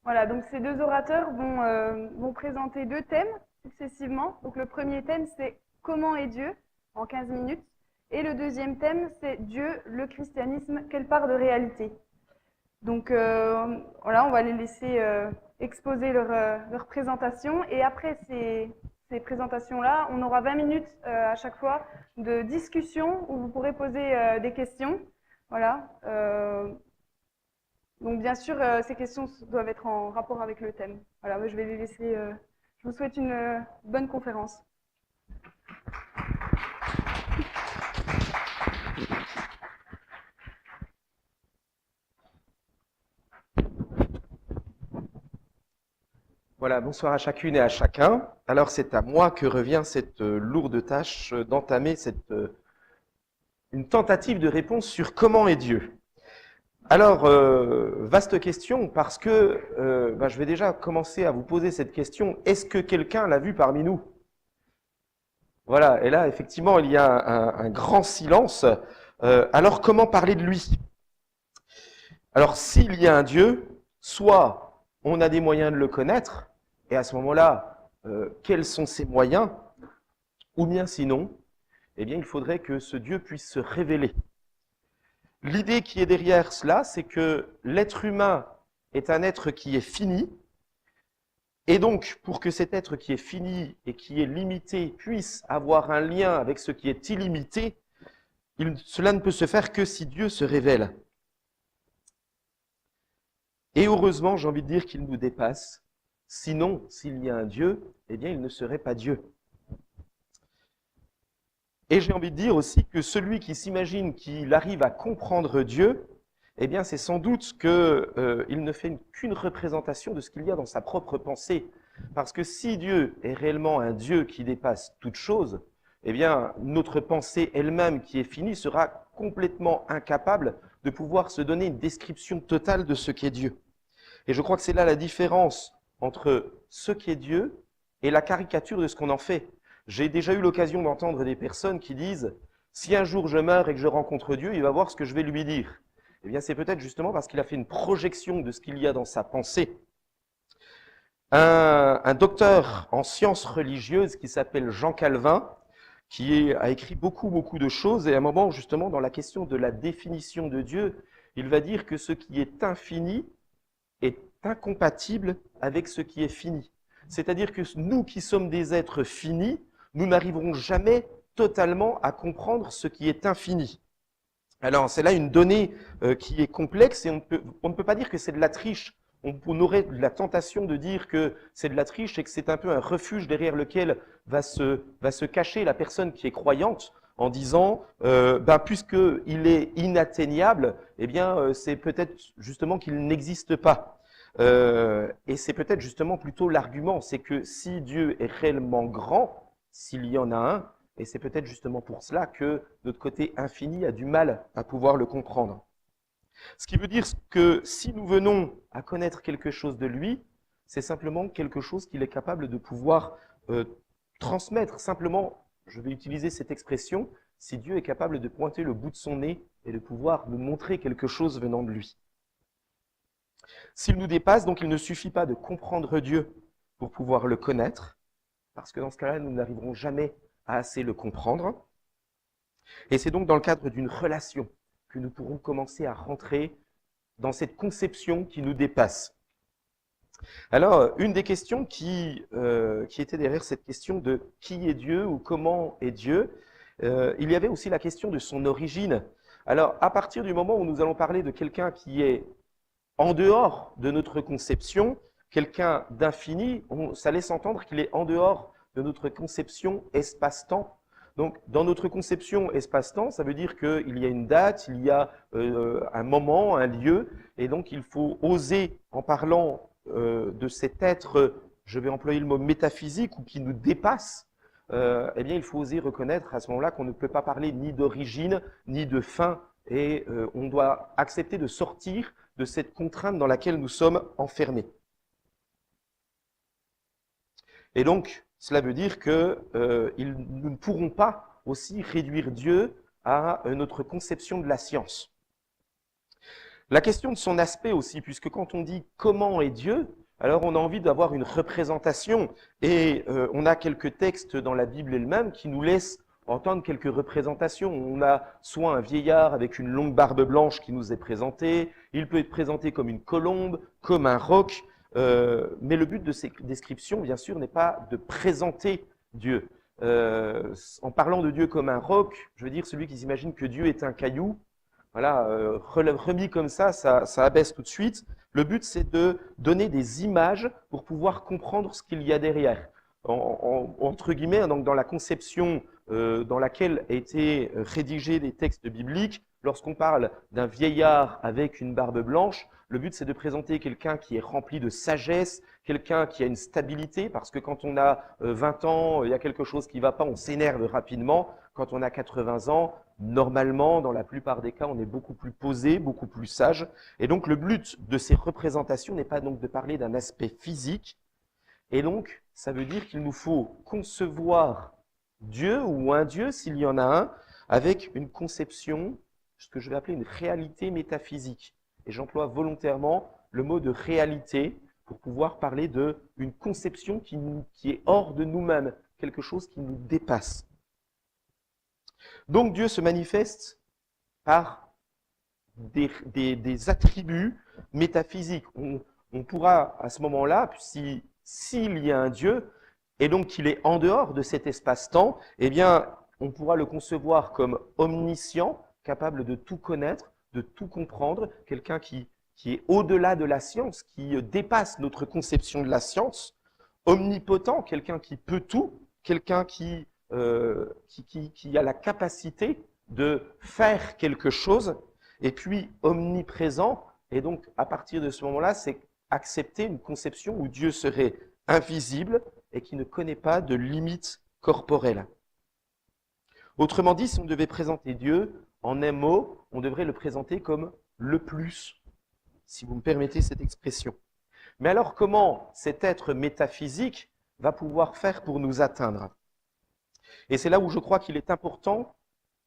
Voilà, donc ces deux orateurs vont présenter deux thèmes successivement. Donc le premier thème, c'est comment est Dieu en 15 minutes. Et le deuxième thème, c'est Dieu, le christianisme, quelle part de réalité. Donc voilà, on va les laisser exposer leur présentation. Et après ces présentations-là, on aura 20 minutes à chaque fois de discussion où vous pourrez poser des questions. Voilà. Donc bien sûr, ces questions doivent être en rapport avec le thème. Voilà, moi, je vais les laisser. Je vous souhaite une bonne conférence. Voilà, bonsoir à chacune et à chacun. Alors c'est à moi que revient cette lourde tâche d'entamer une tentative de réponse sur comment est Dieu. Alors, vaste question parce que je vais déjà commencer à vous poser cette question. Est-ce que quelqu'un l'a vu parmi nous? Voilà, et là effectivement il y a un grand silence. Alors comment parler de lui? Alors s'il y a un Dieu, soit on a des moyens de le connaître, et à ce moment-là, quels sont ces moyens? Ou bien sinon, eh bien, il faudrait que ce Dieu puisse se révéler. L'idée qui est derrière cela, c'est que l'être humain est un être qui est fini, et donc pour que cet être qui est fini et qui est limité puisse avoir un lien avec ce qui est illimité, cela ne peut se faire que si Dieu se révèle. Et heureusement, j'ai envie de dire qu'il nous dépasse. Sinon, s'il y a un Dieu, eh bien, il ne serait pas Dieu. Et j'ai envie de dire aussi que celui qui s'imagine qu'il arrive à comprendre Dieu, eh bien, c'est sans doute qu'il ne fait qu'une représentation de ce qu'il y a dans sa propre pensée. Parce que si Dieu est réellement un Dieu qui dépasse toute chose, eh bien, notre pensée elle-même qui est finie sera complètement incapable de pouvoir se donner une description totale de ce qu'est Dieu. Et je crois que c'est là la différence entre ce qu'est Dieu et la caricature de ce qu'on en fait. J'ai déjà eu l'occasion d'entendre des personnes qui disent « Si un jour je meurs et que je rencontre Dieu, il va voir ce que je vais lui dire. » Eh bien, c'est peut-être justement parce qu'il a fait une projection de ce qu'il y a dans sa pensée. Un docteur en sciences religieuses qui s'appelle Jean Calvin, a écrit beaucoup de choses, et à un moment, justement, dans la question de la définition de Dieu, il va dire que ce qui est infini est incompatible avec ce qui est fini. C'est-à-dire que nous qui sommes des êtres finis, nous n'arriverons jamais totalement à comprendre ce qui est infini. Alors, c'est là une donnée qui est complexe et on ne peut pas dire que c'est de la triche. On aurait la tentation de dire que c'est de la triche et que c'est un peu un refuge derrière lequel va se cacher la personne qui est croyante en disant, puisqu'il est inatteignable, eh bien, c'est peut-être justement qu'il n'existe pas. Et c'est peut-être justement plutôt l'argument, c'est que si Dieu est réellement grand, s'il y en a un, et c'est peut-être justement pour cela que notre côté infini a du mal à pouvoir le comprendre. Ce qui veut dire que si nous venons à connaître quelque chose de lui, c'est simplement quelque chose qu'il est capable de pouvoir transmettre. Simplement, je vais utiliser cette expression, si Dieu est capable de pointer le bout de son nez et de pouvoir nous montrer quelque chose venant de lui. S'il nous dépasse, donc il ne suffit pas de comprendre Dieu pour pouvoir le connaître, parce que dans ce cas-là, nous n'arriverons jamais à assez le comprendre. Et c'est donc dans le cadre d'une relation que nous pourrons commencer à rentrer dans cette conception qui nous dépasse. Alors, une des questions qui était derrière cette question de qui est Dieu ou comment est Dieu, il y avait aussi la question de son origine. Alors, à partir du moment où nous allons parler de quelqu'un qui est en dehors de notre conception, quelqu'un d'infini, ça laisse entendre qu'il est en dehors de notre conception espace-temps. Donc, dans notre conception espace-temps, ça veut dire qu'il y a une date, il y a un moment, un lieu, et donc il faut oser, en parlant de cet être, je vais employer le mot métaphysique, ou qui nous dépasse, eh bien, il faut oser reconnaître à ce moment-là qu'on ne peut pas parler ni d'origine, ni de fin, et on doit accepter de sortir de cette contrainte dans laquelle nous sommes enfermés. Et donc, cela veut dire que nous ne pourrons pas aussi réduire Dieu à notre conception de la science. La question de son aspect aussi, puisque quand on dit comment est Dieu, alors on a envie d'avoir une représentation. Et on a quelques textes dans la Bible elle-même qui nous laissent entendre quelques représentations. On a soit un vieillard avec une longue barbe blanche qui nous est présenté, il peut être présenté comme une colombe, comme un roc, mais le but de ces descriptions, bien sûr, n'est pas de présenter Dieu. En parlant de Dieu comme un roc, je veux dire celui qui s'imagine que Dieu est un caillou, voilà, remis comme ça abaisse tout de suite. Le but, c'est de donner des images pour pouvoir comprendre ce qu'il y a derrière. Entre guillemets, donc dans la conception dans laquelle a été rédigés les textes bibliques, lorsqu'on parle d'un vieillard avec une barbe blanche, le but, c'est de présenter quelqu'un qui est rempli de sagesse, quelqu'un qui a une stabilité, parce que quand on a 20 ans, il y a quelque chose qui ne va pas, on s'énerve rapidement. Quand on a 80 ans, normalement, dans la plupart des cas, on est beaucoup plus posé, beaucoup plus sage. Et donc, le but de ces représentations n'est pas donc de parler d'un aspect physique. Et donc, ça veut dire qu'il nous faut concevoir Dieu ou un Dieu, s'il y en a un, avec une conception, ce que je vais appeler une réalité métaphysique. Et j'emploie volontairement le mot de réalité pour pouvoir parler d'une conception qui est hors de nous-mêmes, quelque chose qui nous dépasse. Donc Dieu se manifeste par des attributs métaphysiques. On pourra à ce moment-là, s'il y a un Dieu, et donc qu'il est en dehors de cet espace-temps, eh bien, on pourra le concevoir comme omniscient, capable de tout connaître, de tout comprendre, quelqu'un qui est au-delà de la science, qui dépasse notre conception de la science, omnipotent, quelqu'un qui peut tout, quelqu'un qui a la capacité de faire quelque chose, et puis omniprésent. Et donc, à partir de ce moment-là, c'est accepter une conception où Dieu serait invisible et qui ne connaît pas de limites corporelles. Autrement dit, si on devait présenter Dieu en un mot, on devrait le présenter comme le plus, si vous me permettez cette expression. Mais alors, comment cet être métaphysique va pouvoir faire pour nous atteindre? Et c'est là où je crois qu'il est important,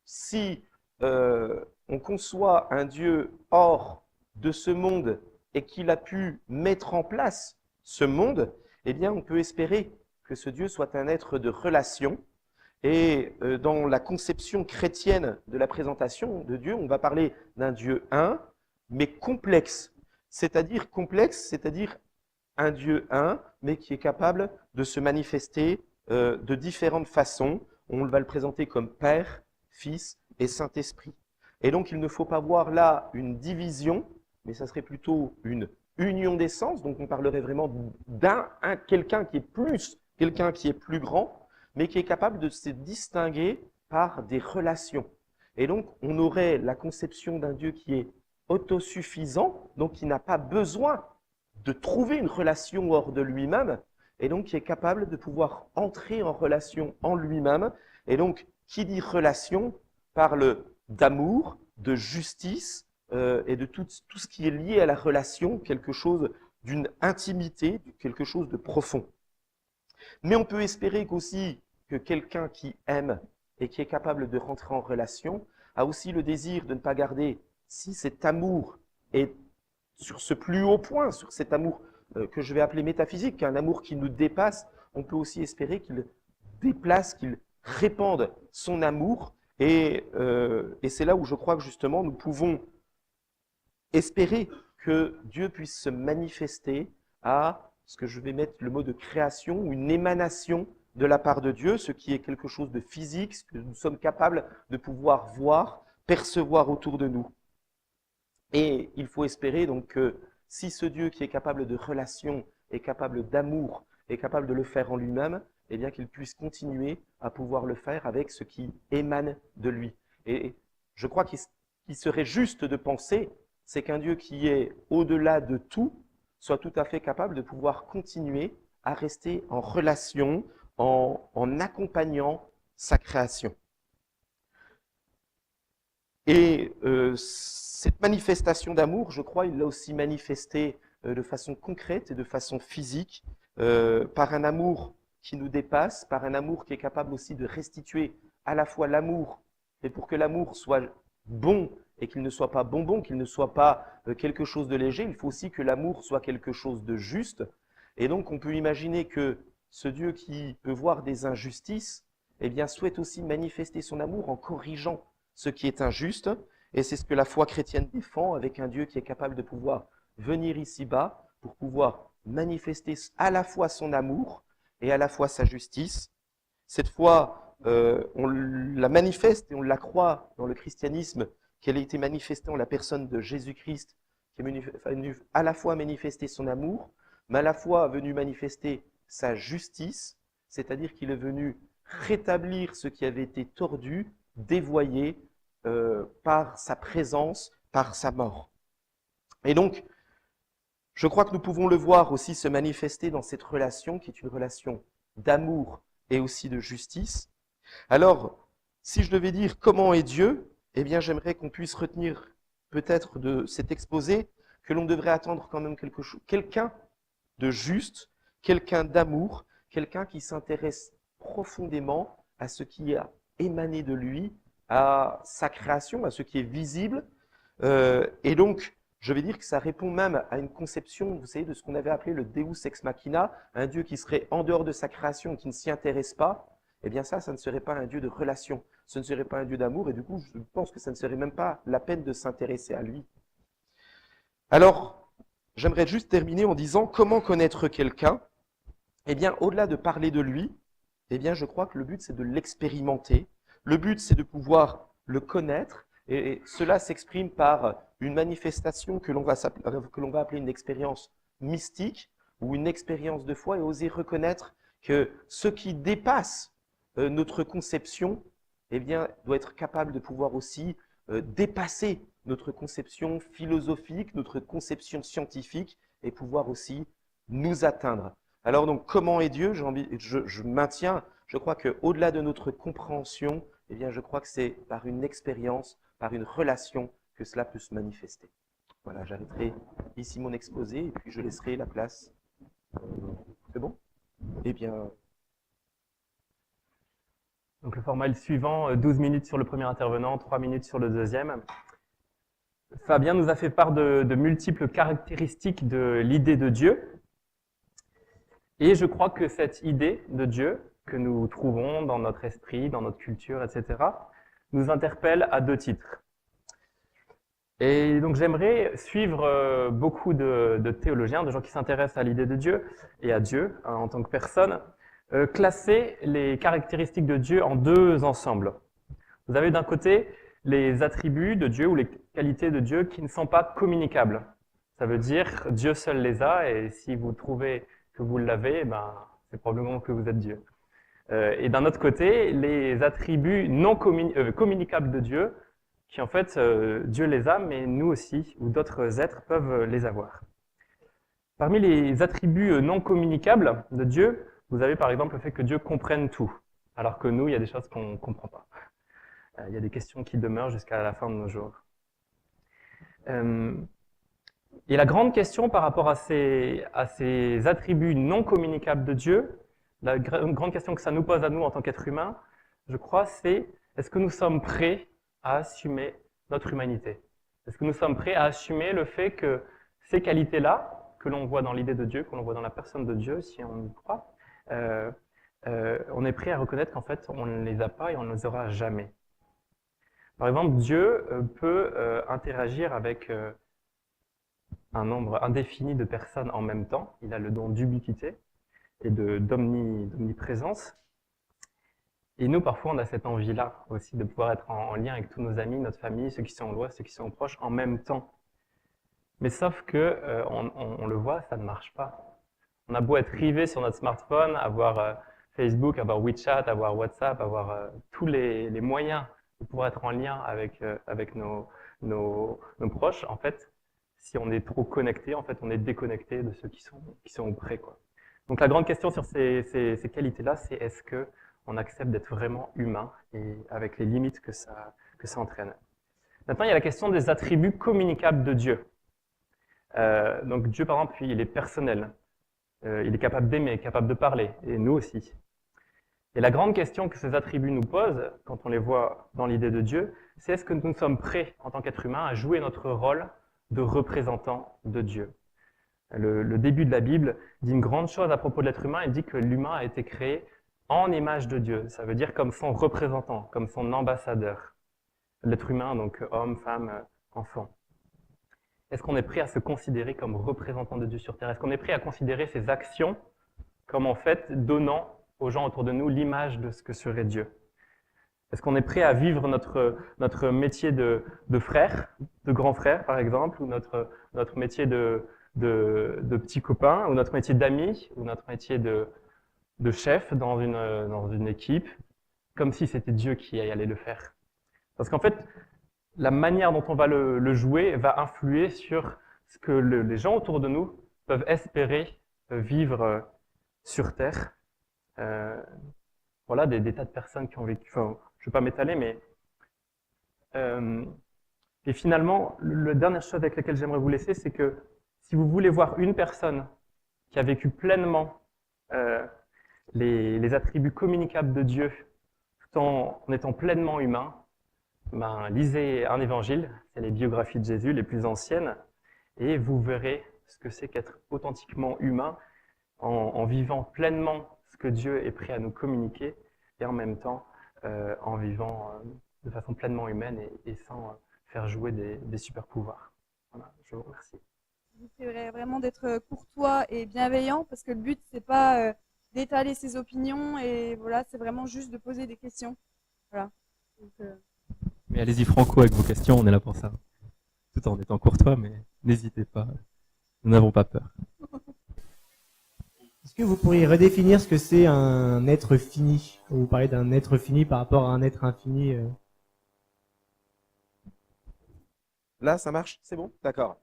si on conçoit un Dieu hors de ce monde et qu'il a pu mettre en place ce monde, eh bien, on peut espérer que ce Dieu soit un être de relation. Et dans la conception chrétienne de la présentation de Dieu, on va parler d'un Dieu un, mais complexe. C'est-à-dire complexe, c'est-à-dire un Dieu un, mais qui est capable de se manifester de différentes façons. On va le présenter comme Père, Fils et Saint-Esprit. Et donc, il ne faut pas voir là une division, mais ça serait plutôt une union d'essence. Donc, on parlerait vraiment quelqu'un qui est plus, quelqu'un qui est plus grand, mais qui est capable de se distinguer par des relations. Et donc, on aurait la conception d'un Dieu qui est autosuffisant, donc qui n'a pas besoin de trouver une relation hors de lui-même, et donc qui est capable de pouvoir entrer en relation en lui-même. Et donc, qui dit relation parle d'amour, de justice et de tout ce qui est lié à la relation, quelque chose d'une intimité, quelque chose de profond. Mais on peut espérer qu'aussi que quelqu'un qui aime et qui est capable de rentrer en relation a aussi le désir de ne pas garder, si cet amour est sur ce plus haut point, sur cet amour que je vais appeler métaphysique, un amour qui nous dépasse, on peut aussi espérer qu'il déplace, qu'il répande son amour. Et c'est là où je crois que justement nous pouvons espérer que Dieu puisse se manifester à ce que je vais mettre le mot de création, ou une émanation de la part de Dieu, ce qui est quelque chose de physique, ce que nous sommes capables de pouvoir voir, percevoir autour de nous. Et il faut espérer donc que si ce Dieu qui est capable de relation, est capable d'amour, est capable de le faire en lui-même, eh bien qu'il puisse continuer à pouvoir le faire avec ce qui émane de lui. Et je crois qu'il serait juste de penser, c'est qu'un Dieu qui est au-delà de tout soit tout à fait capable de pouvoir continuer à rester en relation, en accompagnant sa création. Et cette manifestation d'amour, je crois, il l'a aussi manifestée de façon concrète et de façon physique, par un amour qui nous dépasse, par un amour qui est capable aussi de restituer à la fois l'amour, et pour que l'amour soit bon et qu'il ne soit pas bonbon, qu'il ne soit pas quelque chose de léger. Il faut aussi que l'amour soit quelque chose de juste. Et donc, on peut imaginer que ce Dieu qui peut voir des injustices, eh bien, souhaite aussi manifester son amour en corrigeant ce qui est injuste. Et c'est ce que la foi chrétienne défend avec un Dieu qui est capable de pouvoir venir ici-bas pour pouvoir manifester à la fois son amour et à la fois sa justice. Cette foi, on la manifeste et on la croit dans le christianisme, qu'elle a été manifestée en la personne de Jésus-Christ, qui est venu à la fois manifester son amour, mais à la fois venu manifester sa justice, c'est-à-dire qu'il est venu rétablir ce qui avait été tordu, dévoyé par sa présence, par sa mort. Et donc, je crois que nous pouvons le voir aussi se manifester dans cette relation qui est une relation d'amour et aussi de justice. Alors, si je devais dire comment est Dieu, eh bien, j'aimerais qu'on puisse retenir peut-être de cet exposé que l'on devrait attendre quand même quelqu'un de juste, quelqu'un d'amour, quelqu'un qui s'intéresse profondément à ce qui a émané de lui, à sa création, à ce qui est visible. Et donc, je vais dire que ça répond même à une conception, vous savez, de ce qu'on avait appelé le Deus ex machina, un Dieu qui serait en dehors de sa création, qui ne s'y intéresse pas. Eh bien ça ne serait pas un Dieu de relation, ce ne serait pas un Dieu d'amour, et du coup, je pense que ça ne serait même pas la peine de s'intéresser à lui. Alors, j'aimerais juste terminer en disant comment connaître quelqu'un. Eh bien, au-delà de parler de lui, eh bien, je crois que le but, c'est de l'expérimenter. Le but, c'est de pouvoir le connaître, et cela s'exprime par une manifestation que l'on va appeler une expérience mystique ou une expérience de foi, et oser reconnaître que ce qui dépasse notre conception, eh bien, doit être capable de pouvoir aussi dépasser notre conception philosophique, notre conception scientifique, et pouvoir aussi nous atteindre. Alors donc, comment est Dieu? Je maintiens, je crois qu'au-delà de notre compréhension, eh bien, je crois que c'est par une expérience, par une relation que cela peut se manifester. Voilà, j'arrêterai ici mon exposé et puis je laisserai la place. C'est bon? Eh bien... Donc le format est le suivant, 12 minutes sur le premier intervenant, 3 minutes sur le deuxième. Fabien nous a fait part de multiples caractéristiques de l'idée de Dieu. Et je crois que cette idée de Dieu que nous trouvons dans notre esprit, dans notre culture, etc., nous interpelle à deux titres. Et donc j'aimerais suivre beaucoup de théologiens, de gens qui s'intéressent à l'idée de Dieu et à Dieu en tant que personne, classer les caractéristiques de Dieu en deux ensembles. Vous avez d'un côté les attributs de Dieu ou les qualités de Dieu qui ne sont pas communicables. Ça veut dire Dieu seul les a, et si vous trouvez que vous l'avez, ben, c'est probablement que vous êtes Dieu. Et d'un autre côté, les attributs non communicables de Dieu, qui en fait, Dieu les a, mais nous aussi, ou d'autres êtres peuvent les avoir. Parmi les attributs non communicables de Dieu, vous avez par exemple le fait que Dieu comprenne tout, alors que nous, il y a des choses qu'on ne comprend pas. Il y a des questions qui demeurent jusqu'à la fin de nos jours. Et la grande question par rapport à ces attributs non communicables de Dieu, la grande question que ça nous pose à nous en tant qu'êtres humains, je crois, c'est est-ce que nous sommes prêts à assumer notre humanité? Est-ce que nous sommes prêts à assumer le fait que ces qualités-là, que l'on voit dans l'idée de Dieu, que l'on voit dans la personne de Dieu, si on y croit, on est prêt à reconnaître qu'en fait, on ne les a pas et on ne les aura jamais. Par exemple, Dieu peut interagir avec un nombre indéfini de personnes en même temps. Il a le don d'ubiquité et d'omniprésence. Et nous, parfois, on a cette envie-là aussi de pouvoir être en lien avec tous nos amis, notre famille, ceux qui sont loin, ceux qui sont proches, en même temps. Mais sauf que, on le voit, ça ne marche pas. On a beau être rivé sur notre smartphone, avoir Facebook, avoir WeChat, avoir WhatsApp, avoir tous les moyens de pouvoir être en lien avec nos proches. En fait, si on est trop connecté, en fait, on est déconnecté de ceux qui sont auprès, quoi. Donc la grande question sur ces qualités-là, c'est est-ce que on accepte d'être vraiment humain et avec les limites que ça entraîne. Maintenant, il y a la question des attributs communicables de Dieu. Donc Dieu, par exemple, il est personnel. Il est capable d'aimer, capable de parler, et nous aussi. Et la grande question que ces attributs nous posent, quand on les voit dans l'idée de Dieu, c'est est-ce que nous sommes prêts, en tant qu'être humain, à jouer notre rôle de représentant de Dieu? Le début de la Bible dit une grande chose à propos de l'être humain. Il dit que l'humain a été créé en image de Dieu. Ça veut dire comme son représentant, comme son ambassadeur. L'être humain, donc homme, femme, enfant. Est-ce qu'on est prêt à se considérer comme représentant de Dieu sur terre? Est-ce qu'on est prêt à considérer ses actions comme en fait donnant aux gens autour de nous l'image de ce que serait Dieu? Est-ce qu'on est prêt à vivre notre métier de frère, de grand frère par exemple, ou notre métier de petit copain, ou notre métier d'ami, ou notre métier de chef dans une équipe, comme si c'était Dieu qui allait le faire? Parce qu'en fait, la manière dont on va le jouer va influer sur ce que les gens autour de nous peuvent espérer vivre sur Terre. Voilà, des tas de personnes qui ont vécu, enfin, je ne vais pas m'étaler, mais... et finalement, la dernière chose avec laquelle j'aimerais vous laisser, c'est que si vous voulez voir une personne qui a vécu pleinement les attributs communicables de Dieu, tout en étant pleinement humain, ben, lisez un évangile, c'est les biographies de Jésus les plus anciennes, et vous verrez ce que c'est qu'être authentiquement humain en vivant pleinement ce que Dieu est prêt à nous communiquer, et en même temps en vivant de façon pleinement humaine et sans faire jouer des super pouvoirs. Voilà, je vous remercie. C'est vraiment d'être courtois et bienveillant, parce que le but, c'est pas d'étaler ses opinions, et voilà, c'est vraiment juste de poser des questions. Voilà. Donc, Mais allez-y franco avec vos questions, on est là pour ça. Tout en étant courtois, mais n'hésitez pas, nous n'avons pas peur. Est-ce que vous pourriez redéfinir ce que c'est un être fini? Quand vous parlez d'un être fini par rapport à un être infini. Là, ça marche? C'est bon? D'accord.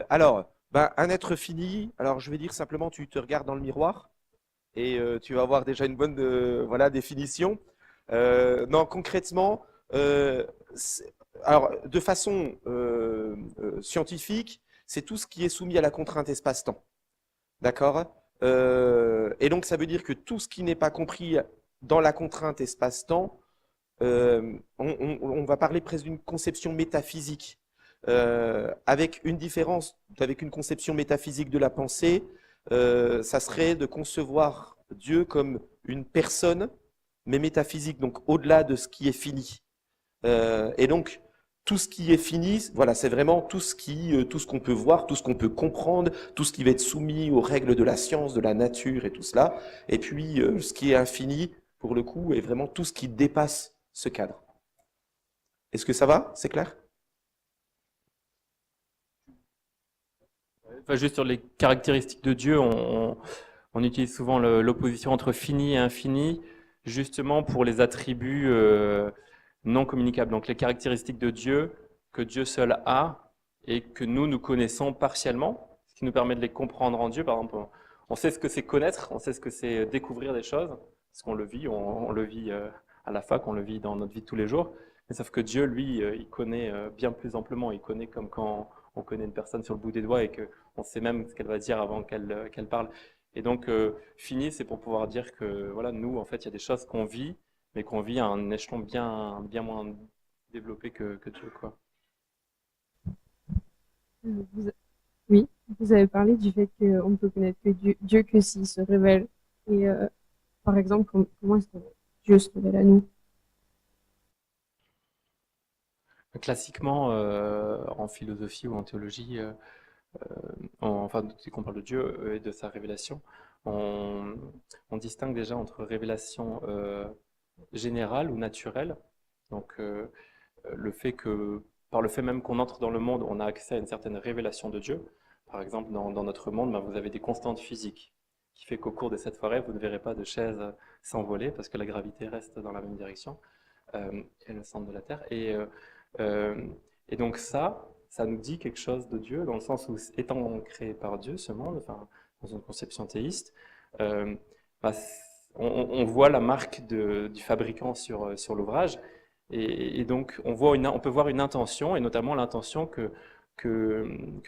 Alors, un être fini, alors je vais dire simplement, tu te regardes dans le miroir et tu vas avoir déjà une bonne définition. Non, concrètement, alors de façon scientifique, c'est tout ce qui est soumis à la contrainte espace-temps. D'accord? Et donc, ça veut dire que tout ce qui n'est pas compris dans la contrainte espace-temps, on va parler presque d'une conception métaphysique. Avec une différence avec une conception métaphysique de la pensée, ça serait de concevoir Dieu comme une personne, mais métaphysique, donc au-delà de ce qui est fini. Et donc, tout ce qui est fini, voilà, c'est vraiment tout ce qu'on peut voir, tout ce qu'on peut comprendre, tout ce qui va être soumis aux règles de la science, de la nature et tout cela. Et puis, ce qui est infini, pour le coup, est vraiment tout ce qui dépasse ce cadre. Est-ce que ça va? C'est clair? Enfin, juste sur les caractéristiques de Dieu, on utilise souvent l'opposition entre fini et infini, justement pour les attributs non communicables. Donc les caractéristiques de Dieu que Dieu seul a et que nous connaissons partiellement, ce qui nous permet de les comprendre en Dieu. Par exemple, on sait ce que c'est connaître, on sait ce que c'est découvrir des choses, parce qu'on le vit, on le vit à la fac, on le vit dans notre vie de tous les jours. Mais sauf que Dieu, lui, il connaît bien plus amplement. Il connaît comme quand on connaît une personne sur le bout des doigts et qu'on sait même ce qu'elle va dire avant qu'elle parle. Et donc, fini, c'est pour pouvoir dire que voilà, nous, en fait, il y a des choses qu'on vit, mais qu'on vit à un échelon bien moins développé que Dieu, quoi. Oui, vous avez parlé du fait qu'on ne peut connaître que Dieu que s'il se révèle. Et par exemple, comment est-ce que Dieu se révèle à nous? Classiquement, en philosophie ou en théologie, enfin, dès qu'on parle de Dieu et de sa révélation, on distingue déjà entre révélation générale ou naturelle. Donc, le fait que, par le fait même qu'on entre dans le monde, on a accès à une certaine révélation de Dieu. Par exemple, dans notre monde, vous avez des constantes physiques, qui fait qu'au cours de cette forêt, vous ne verrez pas de chaise s'envoler parce que la gravité reste dans la même direction et le centre de la Terre. Et donc ça nous dit quelque chose de Dieu, dans le sens où, étant créé par Dieu, ce monde, enfin, dans une conception théiste, on voit la marque du fabricant sur l'ouvrage, et donc on peut voir une intention, et notamment l'intention que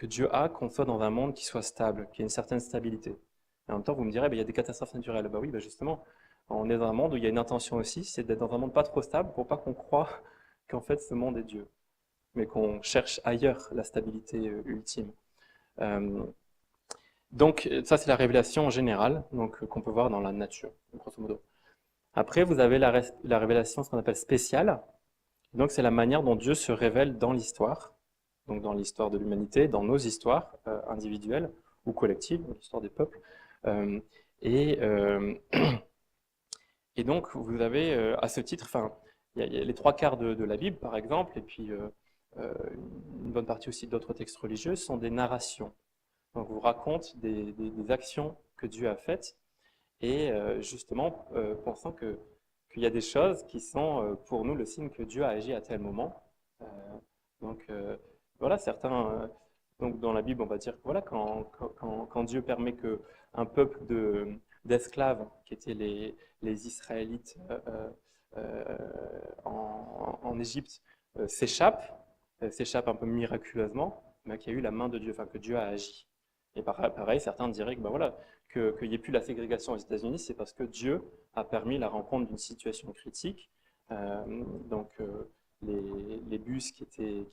Dieu a, qu'on soit dans un monde qui soit stable, qui ait une certaine stabilité. Et en même temps, vous me direz, il y a des catastrophes naturelles. Bah oui, justement, On est dans un monde où il y a une intention aussi, c'est d'être dans un monde pas trop stable pour pas qu'on croie qu'en fait ce monde est Dieu, mais qu'on cherche ailleurs la stabilité ultime. Euh, donc ça c'est la révélation générale donc, qu'on peut voir dans la nature, grosso modo. Après vous avez la révélation, ce qu'on appelle spéciale. Donc c'est la manière dont Dieu se révèle dans l'histoire, donc dans l'histoire de l'humanité, dans nos histoires individuelles ou collectives, l'histoire des peuples. Et donc vous avez à ce titre, enfin, il y a les 3/4 de la Bible par exemple, et puis une bonne partie aussi d'autres textes religieux sont des narrations. Donc vous raconte des actions que Dieu a faites, et justement pensant qu'il y a des choses qui sont pour nous le signe que Dieu a agi à tel moment. Donc voilà, certains, donc dans la Bible on va dire que voilà, quand Dieu permet qu'un peuple d'esclaves, qui étaient les Israélites en Égypte, s'échappe un peu miraculeusement, mais qu'il y a eu la main de Dieu, enfin que Dieu a agi. Et pareil, certains diraient que, ben voilà, qu'il n'y ait plus la ségrégation aux États-Unis, c'est parce que Dieu a permis la rencontre d'une situation critique. Donc les bus qui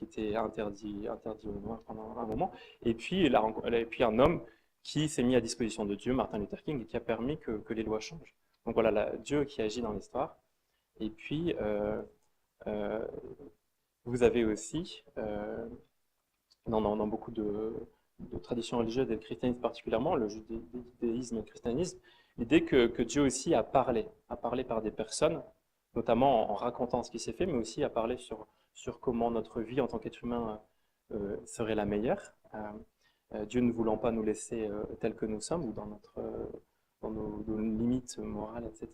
étaient interdits aux Noirs pendant un moment, et puis un homme qui s'est mis à disposition de Dieu, Martin Luther King, et qui a permis que les lois changent. Donc voilà, Dieu qui agit dans l'histoire. Et puis vous avez aussi dans beaucoup de traditions religieuses et de christianisme particulièrement, le judaïsme et le christianisme, l'idée que Dieu aussi a parlé par des personnes, notamment en racontant ce qui s'est fait, mais aussi a parlé sur comment notre vie en tant qu'être humain serait la meilleure. Dieu ne voulant pas nous laisser tels que nous sommes, ou dans nos limites morales, etc.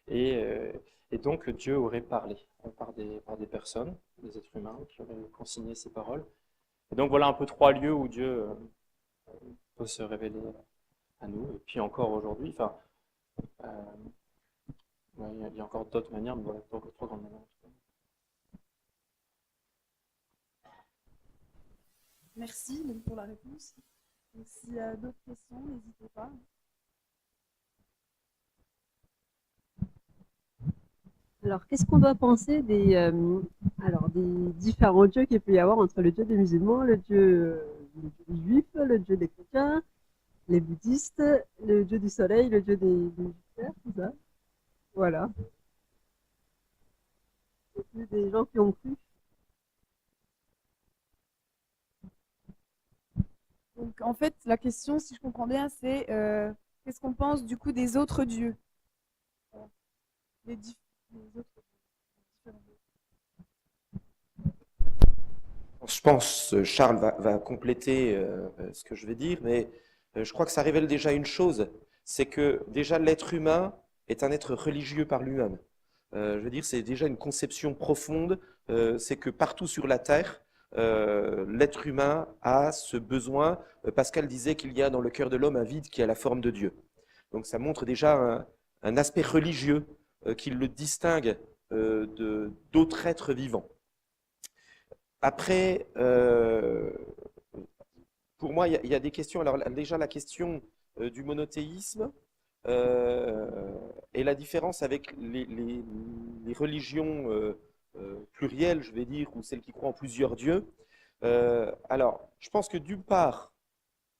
Et donc Dieu aurait parlé par des personnes, des êtres humains, qui auraient consigné ces paroles. Et donc voilà un peu 3 lieux où Dieu peut se révéler à nous. Et puis encore aujourd'hui, enfin, il y a encore d'autres manières, mais voilà, 3 grandes manières. Merci donc, pour la réponse. S'il y a d'autres questions, n'hésitez pas. Alors, qu'est-ce qu'on doit penser des différents dieux qu'il peut y avoir entre le dieu des musulmans, le dieu des juifs, le dieu des chrétiens, les bouddhistes, le dieu du soleil, le dieu des Jupiter, tout ça. Voilà. Et puis des gens qui ont cru. Donc, en fait, la question, si je comprends bien, c'est qu'est-ce qu'on pense du coup des autres dieux? Voilà. Les autres différents dieux. Je pense, Charles va compléter ce que je vais dire, mais je crois que ça révèle déjà une chose, c'est que déjà l'être humain est un être religieux par lui-même. Je veux dire, c'est déjà une conception profonde, c'est que partout sur la Terre, l'être humain a ce besoin. Pascal disait qu'il y a dans le cœur de l'homme un vide qui a la forme de Dieu. Donc ça montre déjà un aspect religieux qui le distingue d'autres êtres vivants. Après, pour moi, il y a des questions. Alors déjà, la question du monothéisme et la différence avec les religions plurielles, je vais dire, ou celles qui croient en plusieurs dieux. Alors, je pense que d'une part,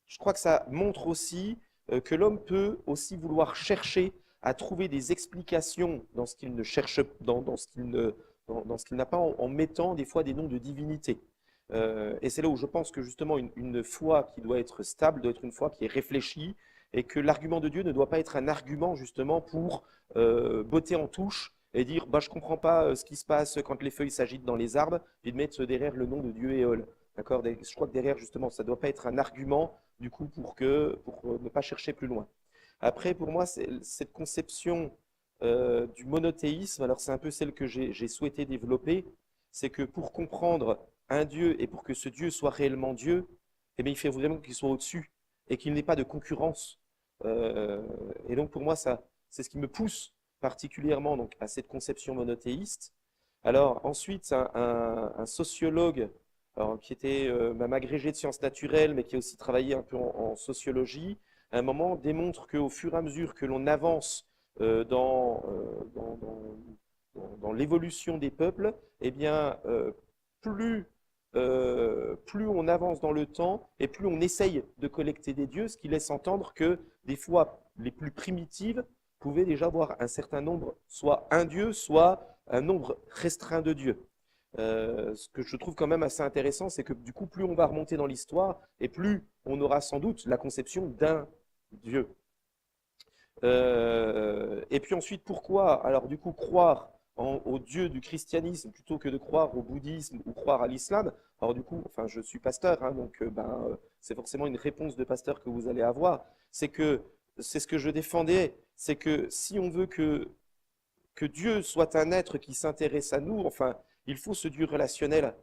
je crois que ça montre aussi que l'homme peut aussi vouloir chercher à trouver des explications dans ce qu'il ne cherche, dans ce qu'il n'a pas, en mettant des fois des noms de divinités. Et c'est là où je pense que justement une foi qui doit être stable, doit être une foi qui est réfléchie, et que l'argument de Dieu ne doit pas être un argument justement pour botter en touche et dire bah, je ne comprends pas ce qui se passe quand les feuilles s'agitent dans les arbres, et de mettre derrière le nom de Dieu Éole. D'accord ? Je crois que derrière, justement, ça ne doit pas être un argument du coup pour ne pas chercher plus loin. Après, pour moi, cette conception du monothéisme, alors c'est un peu celle que j'ai souhaité développer, c'est que pour comprendre un Dieu et pour que ce Dieu soit réellement Dieu, eh bien, il faut vraiment qu'il soit au-dessus et qu'il n'ait pas de concurrence. Et donc pour moi, c'est ce qui me pousse particulièrement donc, à cette conception monothéiste. Alors ensuite, un sociologue qui était même agrégé de sciences naturelles, mais qui a aussi travaillé un peu en sociologie, à un moment démontre qu'au fur et à mesure que l'on avance dans l'évolution des peuples, eh bien, plus on avance dans le temps et plus on essaye de collecter des dieux, ce qui laisse entendre que des fois, les plus primitives pouvaient déjà avoir un certain nombre, soit un dieu, soit un nombre restreint de dieux. Ce que je trouve quand même assez intéressant, c'est que du coup, plus on va remonter dans l'histoire et plus on aura sans doute la conception d'un dieu. Et puis ensuite, pourquoi alors du coup croire au Dieu du christianisme plutôt que de croire au bouddhisme ou croire à l'islam? Alors du coup, enfin, je suis pasteur, hein, donc c'est forcément une réponse de pasteur que vous allez avoir. C'est ce que je défendais, c'est que si on veut que Dieu soit un être qui s'intéresse à nous, enfin, il faut ce Dieu relationnel.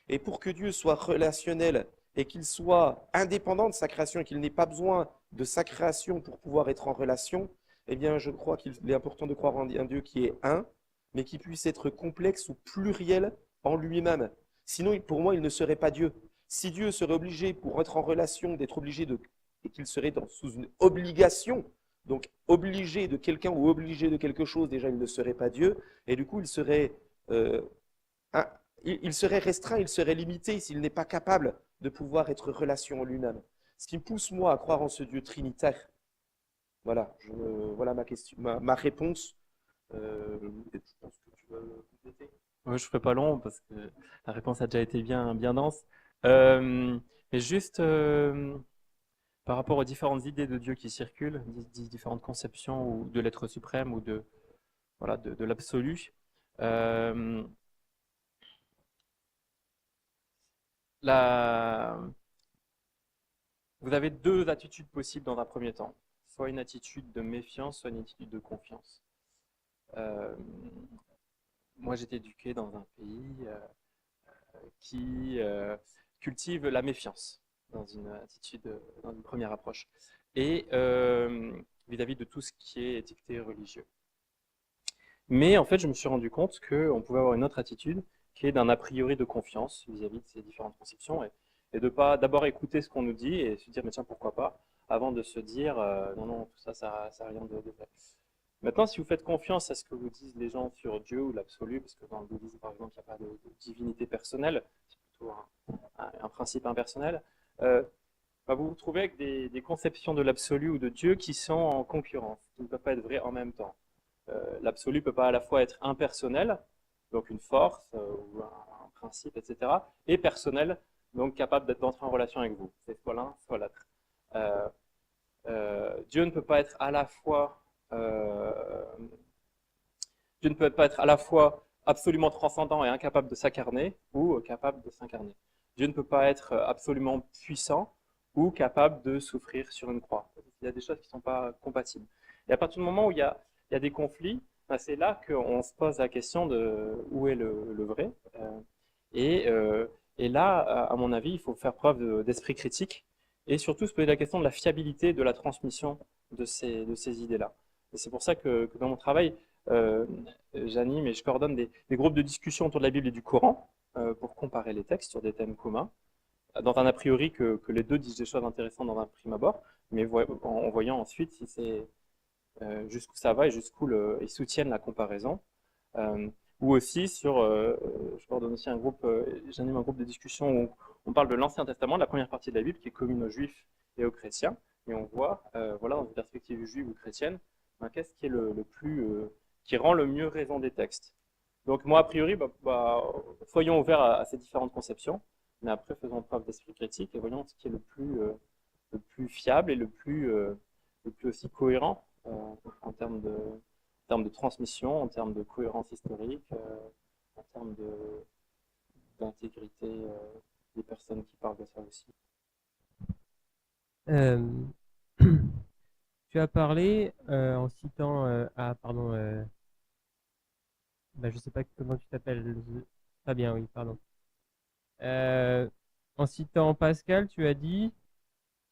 Et pour que Dieu soit relationnel et qu'il soit indépendant de sa création et qu'il n'ait pas besoin de sa création pour pouvoir être en relation, eh bien, je crois qu'il est important de croire en un Dieu qui est un, mais qui puisse être complexe ou pluriel en lui-même. Sinon, pour moi, il ne serait pas Dieu. Si Dieu serait obligé, pour être en relation, d'être obligé de, et qu'il serait sous une obligation, donc obligé de quelqu'un ou obligé de quelque chose, déjà, il ne serait pas Dieu, et du coup, il serait restreint, il serait limité s'il n'est pas capable de pouvoir être relation en lui-même. Ce qui me pousse, moi, à croire en ce Dieu trinitaire. Voilà, voilà ma question, ma réponse. Je pense que tu vas compléter. Ouais, je ne ferai pas long parce que la réponse a déjà été bien dense. Mais juste par rapport aux différentes idées de Dieu qui circulent, différentes conceptions ou de l'être suprême ou de l'absolu, vous avez deux attitudes possibles dans un premier temps. Soit une attitude de méfiance, soit une attitude de confiance. Moi, j'étais éduqué dans un pays qui cultive la méfiance dans une attitude, dans une première approche, et vis-à-vis de tout ce qui est étiqueté religieux. Mais en fait, je me suis rendu compte qu'on pouvait avoir une autre attitude qui est d'un a priori de confiance vis-à-vis de ces différentes conceptions et de pas d'abord écouter ce qu'on nous dit et se dire mais tiens pourquoi pas avant de se dire non tout ça ça n'a rien de vrai. Maintenant, si vous faites confiance à ce que vous disent les gens sur Dieu ou l'absolu, parce que dans le bouddhisme par exemple il n'y a pas de divinité personnelle, c'est plutôt un principe impersonnel, vous vous trouvez avec des conceptions de l'absolu ou de Dieu qui sont en concurrence, qui ne peuvent pas être vraies en même temps. L'absolu ne peut pas à la fois être impersonnel, donc une force ou un principe, etc., et personnel, donc capable d'entrer en relation avec vous. C'est soit l'un, soit l'autre. Dieu ne peut pas être à la fois Dieu ne peut pas être à la fois absolument transcendant et incapable de s'incarner ou capable de s'incarner. Dieu ne peut pas être absolument puissant ou capable de souffrir sur une croix. Il y a des choses qui ne sont pas compatibles. Et à partir du moment où il y a des conflits, c'est là qu'on se pose la question de où est le vrai. Et là, à mon avis, il faut faire preuve d'esprit critique et surtout se poser la question de la fiabilité de la transmission de ces idées-là. Et c'est pour ça que dans mon travail, j'anime et je coordonne des groupes de discussion autour de la Bible et du Coran pour comparer les textes sur des thèmes communs, dans un a priori que les deux disent des choses intéressantes dans un prime abord, mais en voyant ensuite si c'est jusqu'où ça va et jusqu'où ils soutiennent la comparaison. Ou aussi je coordonne aussi j'anime un groupe de discussion où on parle de l'Ancien Testament, de la première partie de la Bible qui est commune aux Juifs et aux chrétiens, et on voit, dans une perspective juive ou chrétienne, qu'est-ce qui est qui rend le mieux raison des textes. Donc moi, a priori, soyons ouverts à ces différentes conceptions, mais après faisons preuve d'esprit critique et voyons ce qui est le plus fiable et le plus aussi cohérent en termes de transmission, en termes de cohérence historique, en termes d'intégrité des personnes qui parlent de ça aussi. Tu as parlé en citant je sais pas comment tu t'appelles. Fabien, oui, pardon. En citant Pascal, tu as dit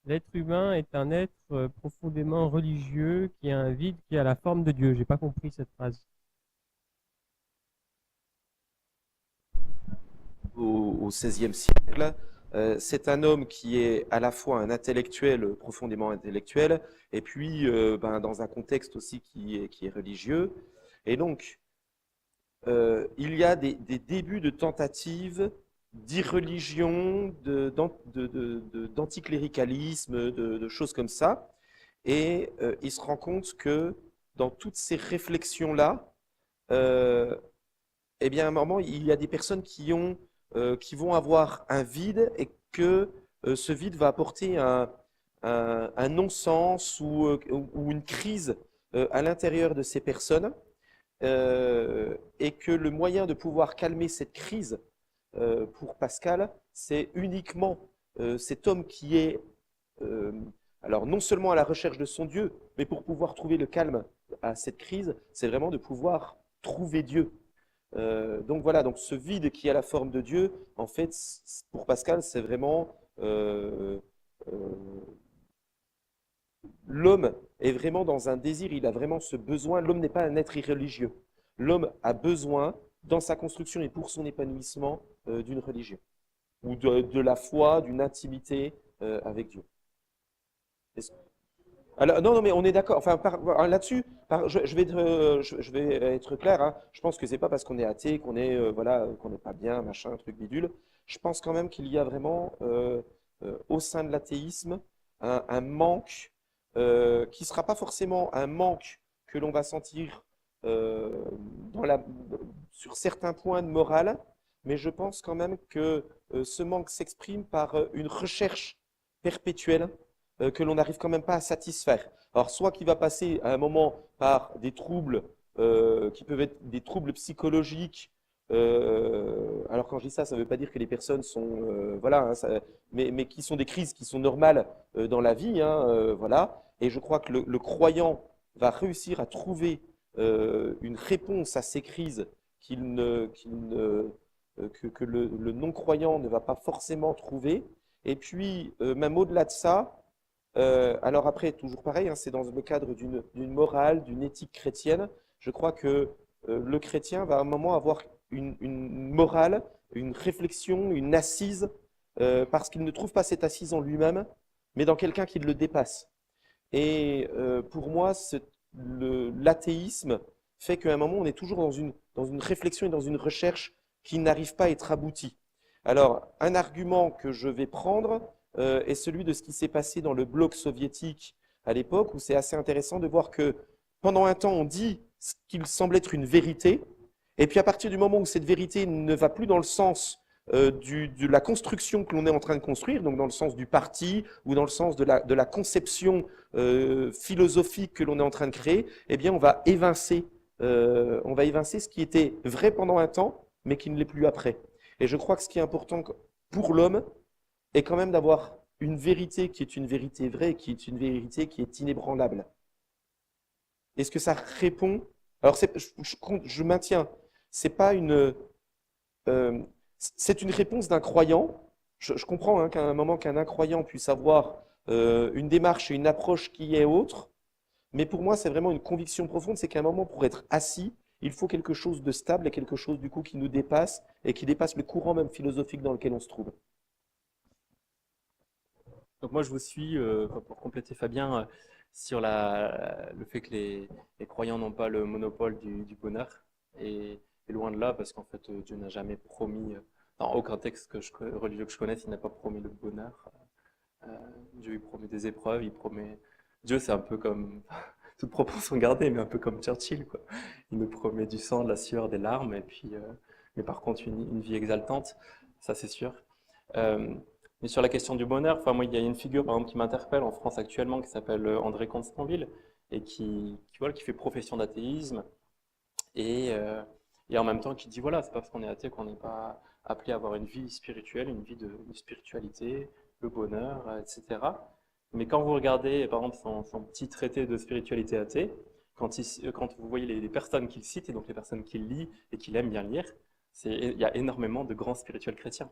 l'être humain est un être profondément religieux qui a un vide qui a la forme de Dieu. J'ai pas compris cette phrase. Au XVIe siècle, C'est un homme qui est à la fois un intellectuel, profondément intellectuel, et puis dans un contexte aussi qui est religieux. Et donc, il y a des débuts de tentatives d'irreligion, d'anticléricalisme, de choses comme ça. Et il se rend compte que dans toutes ces réflexions-là, eh bien, à un moment, il y a des personnes qui vont avoir un vide et que ce vide va apporter un non-sens ou une crise à l'intérieur de ces personnes et que le moyen de pouvoir calmer cette crise pour Pascal, c'est uniquement cet homme qui est alors non seulement à la recherche de son Dieu, mais pour pouvoir trouver le calme à cette crise, c'est vraiment de pouvoir trouver Dieu. Donc voilà, donc ce vide qui a la forme de Dieu, en fait, pour Pascal, c'est vraiment l'homme est vraiment dans un désir, il a vraiment ce besoin. L'homme n'est pas un être irreligieux. L'homme a besoin, dans sa construction et pour son épanouissement, d'une religion ou de la foi, d'une intimité avec Dieu. Alors, non, mais on est d'accord. Enfin, là-dessus, je vais être clair. Hein. Je pense que c'est pas parce qu'on est athée qu'on est voilà, qu'on n'est pas bien, machin, truc bidule. Je pense quand même qu'il y a vraiment au sein de l'athéisme un manque qui sera pas forcément un manque que l'on va sentir dans sur certains points de morale, mais je pense quand même que ce manque s'exprime par une recherche perpétuelle que l'on n'arrive quand même pas à satisfaire. Alors, soit qui va passer à un moment par des troubles qui peuvent être des troubles psychologiques. Alors, quand je dis ça, ça ne veut pas dire que les personnes sont, voilà, hein, mais qui sont des crises qui sont normales dans la vie, hein, voilà. Et je crois que le croyant va réussir à trouver une réponse à ces crises que le non-croyant ne va pas forcément trouver. Et puis, même au-delà de ça, alors après, toujours pareil, hein, c'est dans le cadre d'une morale, d'une éthique chrétienne. Je crois que le chrétien va à un moment avoir une morale, une réflexion, une assise, parce qu'il ne trouve pas cette assise en lui-même, mais dans quelqu'un qui le dépasse. Et pour moi, l'athéisme fait qu'à un moment, on est toujours dans une réflexion et dans une recherche qui n'arrive pas à être aboutie. Alors, un argument que je vais prendre est celui de ce qui s'est passé dans le bloc soviétique à l'époque, où c'est assez intéressant de voir que pendant un temps, on dit ce qu'il semble être une vérité, et puis à partir du moment où cette vérité ne va plus dans le sens de la construction que l'on est en train de construire, donc dans le sens du parti ou dans le sens de la conception philosophique que l'on est en train de créer, eh bien on va évincer ce qui était vrai pendant un temps, mais qui ne l'est plus après. Et je crois que ce qui est important pour l'homme est quand même d'avoir une vérité qui est une vérité vraie, qui est une vérité qui est inébranlable. Est-ce que ça répond? Alors, je maintiens, c'est pas c'est une réponse d'un croyant. Je comprends hein, qu'à un moment qu'un incroyant puisse avoir une démarche et une approche qui est autre, mais pour moi, c'est vraiment une conviction profonde, c'est qu'à un moment, pour être assis, il faut quelque chose de stable et quelque chose du coup qui nous dépasse et qui dépasse le courant même philosophique dans lequel on se trouve. Donc moi, je vous suis, pour compléter Fabien, sur le fait que les croyants n'ont pas le monopole du bonheur. Et loin de là, parce qu'en fait, Dieu n'a jamais promis, dans aucun texte religieux que je connaisse, il n'a pas promis le bonheur. Dieu, il promet des épreuves, il promet... Dieu, c'est un peu comme, toute proportion gardée, mais un peu comme Churchill, quoi. Il nous promet du sang, de la sueur, des larmes, et puis, mais par contre, une vie exaltante, ça c'est sûr. Mais sur la question du bonheur, enfin, moi, il y a une figure, par exemple, qui m'interpelle en France actuellement, qui s'appelle André Comte-Sponville, et qui fait profession d'athéisme, et en même temps qui dit, voilà, c'est pas parce qu'on est athée qu'on n'est pas appelé à avoir une vie spirituelle, une vie de spiritualité, le bonheur, etc. Mais quand vous regardez, par exemple, son petit traité de spiritualité athée, quand vous voyez les personnes qu'il cite, et donc les personnes qu'il lit et qu'il aime bien lire, il y a énormément de grands spirituels chrétiens.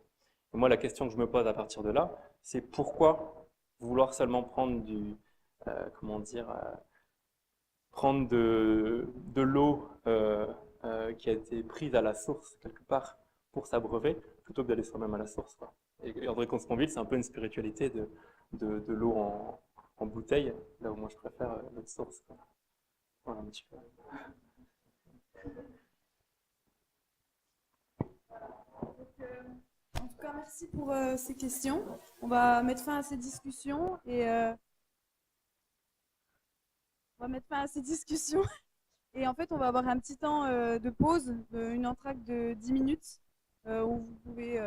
Et moi, la question que je me pose à partir de là, c'est pourquoi vouloir seulement prendre prendre de l'eau qui a été prise à la source quelque part pour s'abreuver, plutôt que d'aller soi-même à la source, quoi. Et André Consponville, c'est un peu une spiritualité de l'eau en bouteille, là où moi je préfère l'autre source, quoi. Voilà, un petit peu. En tout cas, merci pour ces questions. On va mettre fin à ces discussions et en fait, on va avoir un petit temps de pause, une entracte de 10 minutes où vous pouvez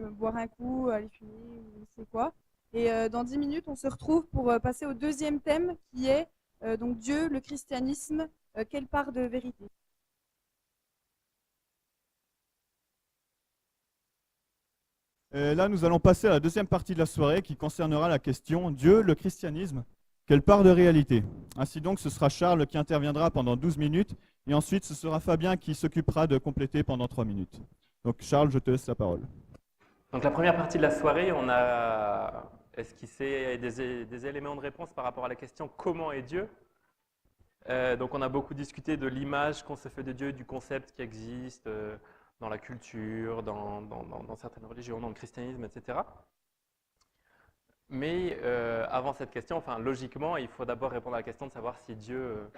boire un coup, aller fumer ou je sais quoi. Et dans 10 minutes, on se retrouve pour passer au deuxième thème qui est donc Dieu, le christianisme, quelle part de vérité? Là, nous allons passer à la deuxième partie de la soirée qui concernera la question Dieu, le christianisme, quelle part de réalité? Ainsi donc, ce sera Charles qui interviendra pendant 12 minutes et ensuite ce sera Fabien qui s'occupera de compléter pendant 3 minutes. Donc Charles, je te laisse la parole. Donc la première partie de la soirée, on a esquissé des éléments de réponse par rapport à la question comment est Dieu? Donc on a beaucoup discuté de l'image qu'on se fait de Dieu, du concept qui existe dans la culture, dans certaines religions, dans le christianisme, etc. Mais avant cette question, enfin logiquement, il faut d'abord répondre à la question de savoir si Dieu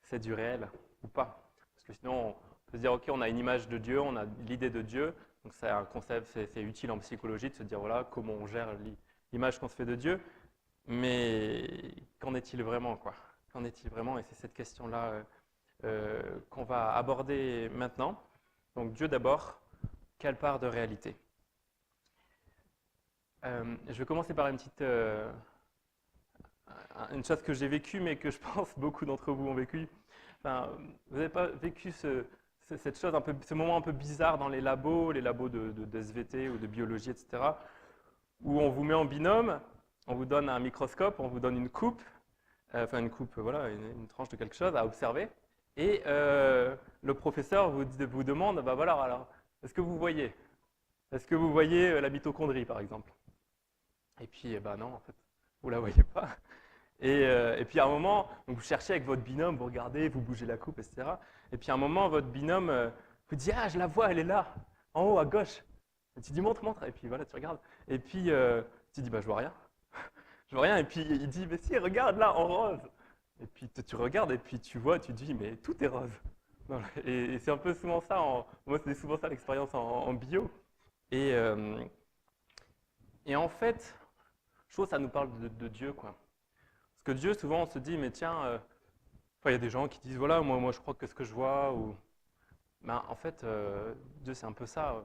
c'est du réel ou pas. Parce que sinon, on peut se dire, ok, on a une image de Dieu, on a l'idée de Dieu, donc c'est un concept, c'est utile en psychologie de se dire, voilà, comment on gère l'image qu'on se fait de Dieu, mais qu'en est-il vraiment, quoi? Qu'en est-il vraiment? Et c'est cette question-là qu'on va aborder maintenant. Donc Dieu d'abord, quelle part de réalité? Je vais commencer par une chose que j'ai vécue, mais que je pense beaucoup d'entre vous ont vécu. Enfin, vous n'avez pas vécu cette chose, ce moment un peu bizarre dans les labos de SVT ou de biologie, etc., où on vous met en binôme, on vous donne un microscope, on vous donne une coupe, voilà, une tranche de quelque chose à observer, et le professeur vous demande, bah voilà, alors, est-ce que vous voyez? Est-ce que vous voyez la mitochondrie, par exemple? Et puis, non, en fait, vous ne la voyez pas. Et puis, à un moment, donc vous cherchez avec votre binôme, vous regardez, vous bougez la coupe, etc. Et puis, à un moment, votre binôme vous dit, ah, je la vois, elle est là, en haut, à gauche. Et tu dis, montre, montre. Et puis, voilà, tu regardes. Et puis, tu dis, bah, je vois rien. Je vois rien. Et puis, il dit, mais si, regarde là, en rose. Et puis, tu regardes, et puis tu vois, tu te dis, mais tout est rose. Et c'est un peu souvent ça, moi, c'est souvent ça l'expérience en bio. Et en fait, je trouve que ça nous parle de Dieu, quoi. Parce que Dieu, souvent, on se dit, mais tiens, il y a des gens qui disent, voilà, moi je crois que ce que je vois, ou... Ben, en fait, Dieu, c'est un peu ça.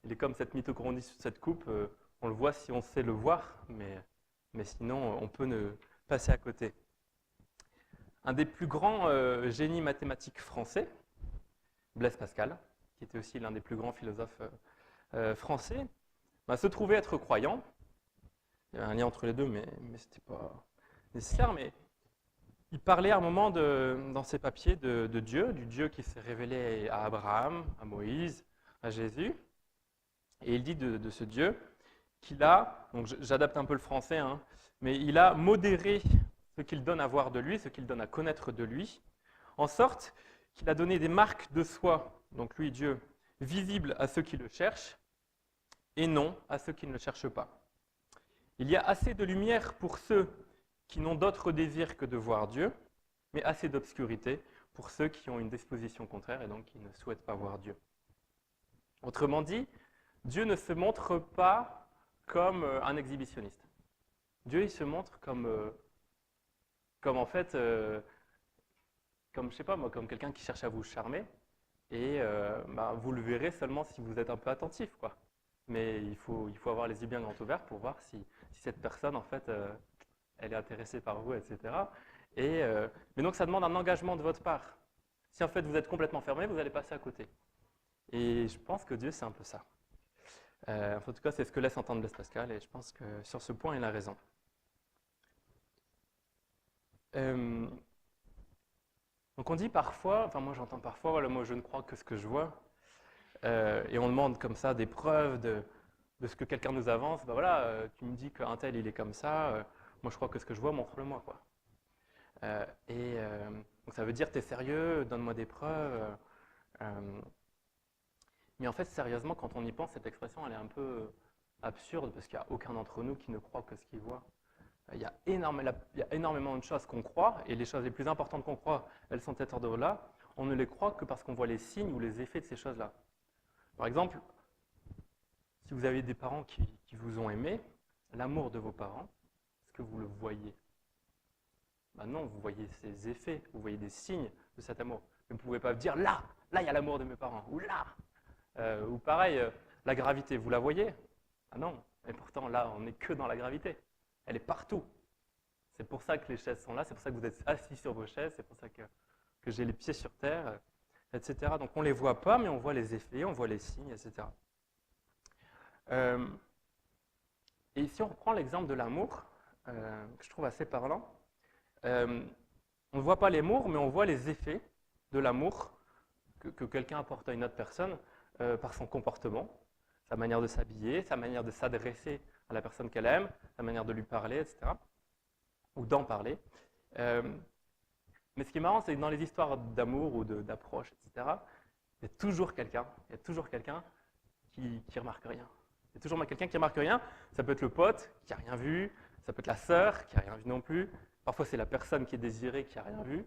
Il est comme cette mitochondrie sur cette coupe, on le voit si on sait le voir, mais sinon, on peut ne passer à côté. Un des plus grands génies mathématiques français, Blaise Pascal, qui était aussi l'un des plus grands philosophes français, se trouvait être croyant. Il y avait un lien entre les deux, mais ce n'était pas nécessaire. Mais il parlait à un moment dans ses papiers de Dieu, du Dieu qui s'est révélé à Abraham, à Moïse, à Jésus. Et il dit de ce Dieu qu'il a, donc j'adapte un peu le français, hein, mais il a modéré ce qu'il donne à voir de lui, ce qu'il donne à connaître de lui, en sorte qu'il a donné des marques de soi, donc lui, Dieu, visibles à ceux qui le cherchent, et non à ceux qui ne le cherchent pas. Il y a assez de lumière pour ceux qui n'ont d'autre désir que de voir Dieu, mais assez d'obscurité pour ceux qui ont une disposition contraire et donc qui ne souhaitent pas voir Dieu. Autrement dit, Dieu ne se montre pas comme un exhibitionniste. Dieu, il se montre comme en fait, comme je sais pas moi, comme quelqu'un qui cherche à vous charmer, et vous le verrez seulement si vous êtes un peu attentif, quoi. Mais il faut avoir les yeux bien grands ouverts pour voir si cette personne, en fait, elle est intéressée par vous, etc. Mais donc, ça demande un engagement de votre part. Si, en fait, vous êtes complètement fermé, vous allez passer à côté. Et je pense que Dieu, c'est un peu ça. En tout cas, c'est ce que laisse entendre Blaise Pascal, et je pense que sur ce point, il a raison. Donc, on dit parfois, enfin, moi, j'entends parfois, voilà, moi, je ne crois que ce que je vois. Et on demande comme ça des preuves de ce que quelqu'un nous avance. Ben voilà, tu me dis qu'un tel, il est comme ça. Moi, je crois que ce que je vois, montre-le-moi, quoi. Donc, ça veut dire, t'es sérieux, donne-moi des preuves. Mais en fait, sérieusement, quand on y pense, cette expression, elle est un peu absurde parce qu'il n'y a aucun d'entre nous qui ne croit que ce qu'il voit. Il y a énormément de choses qu'on croit, et les choses les plus importantes qu'on croit, elles sont cet ordre-là. On ne les croit que parce qu'on voit les signes ou les effets de ces choses-là. Par exemple, si vous avez des parents qui vous ont aimé, l'amour de vos parents, est-ce que vous le voyez? Ben non, vous voyez ces effets, vous voyez des signes de cet amour. Mais vous ne pouvez pas dire là, il y a l'amour de mes parents, ou là. Ou pareil, la gravité, vous la voyez? Ah non, et pourtant là, on n'est que dans la gravité. Elle est partout. C'est pour ça que les chaises sont là, c'est pour ça que vous êtes assis sur vos chaises, c'est pour ça que j'ai les pieds sur terre, etc. Donc on ne les voit pas, mais on voit les effets, on voit les signes, etc. Et si on reprend l'exemple de l'amour, que je trouve assez parlant, on ne voit pas l'amour, mais on voit les effets de l'amour que quelqu'un apporte à une autre personne par son comportement, sa manière de s'habiller, sa manière de s'adresser à la personne qu'elle aime, sa manière de lui parler, etc. Ou d'en parler. Mais ce qui est marrant, c'est que dans les histoires d'amour ou d'approche, etc., il y a toujours quelqu'un qui remarque rien. Il y a toujours quelqu'un qui remarque rien. Ça peut être le pote qui n'a rien vu, ça peut être la sœur qui n'a rien vu non plus. Parfois, c'est la personne qui est désirée qui n'a rien vu.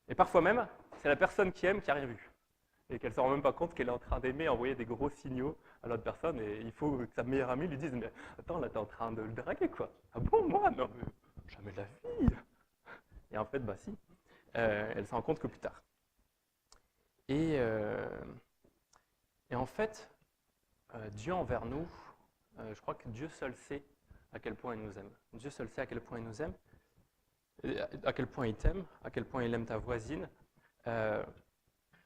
Et parfois même, c'est la personne qui aime qui n'a rien vu. Et qu'elle ne se rend même pas compte qu'elle est en train d'aimer, envoyer des gros signaux à l'autre personne. Et il faut que sa meilleure amie lui dise « Mais attends, là, tu es en train de le draguer, quoi. » « Ah bon, moi? Non, mais jamais de la vie. » Et en fait, bah si. Elle s'en rend compte que plus tard. Et en fait, Dieu envers nous, je crois que Dieu seul sait à quel point il nous aime. Dieu seul sait à quel point il nous aime, à quel point il t'aime, à quel point il aime ta voisine.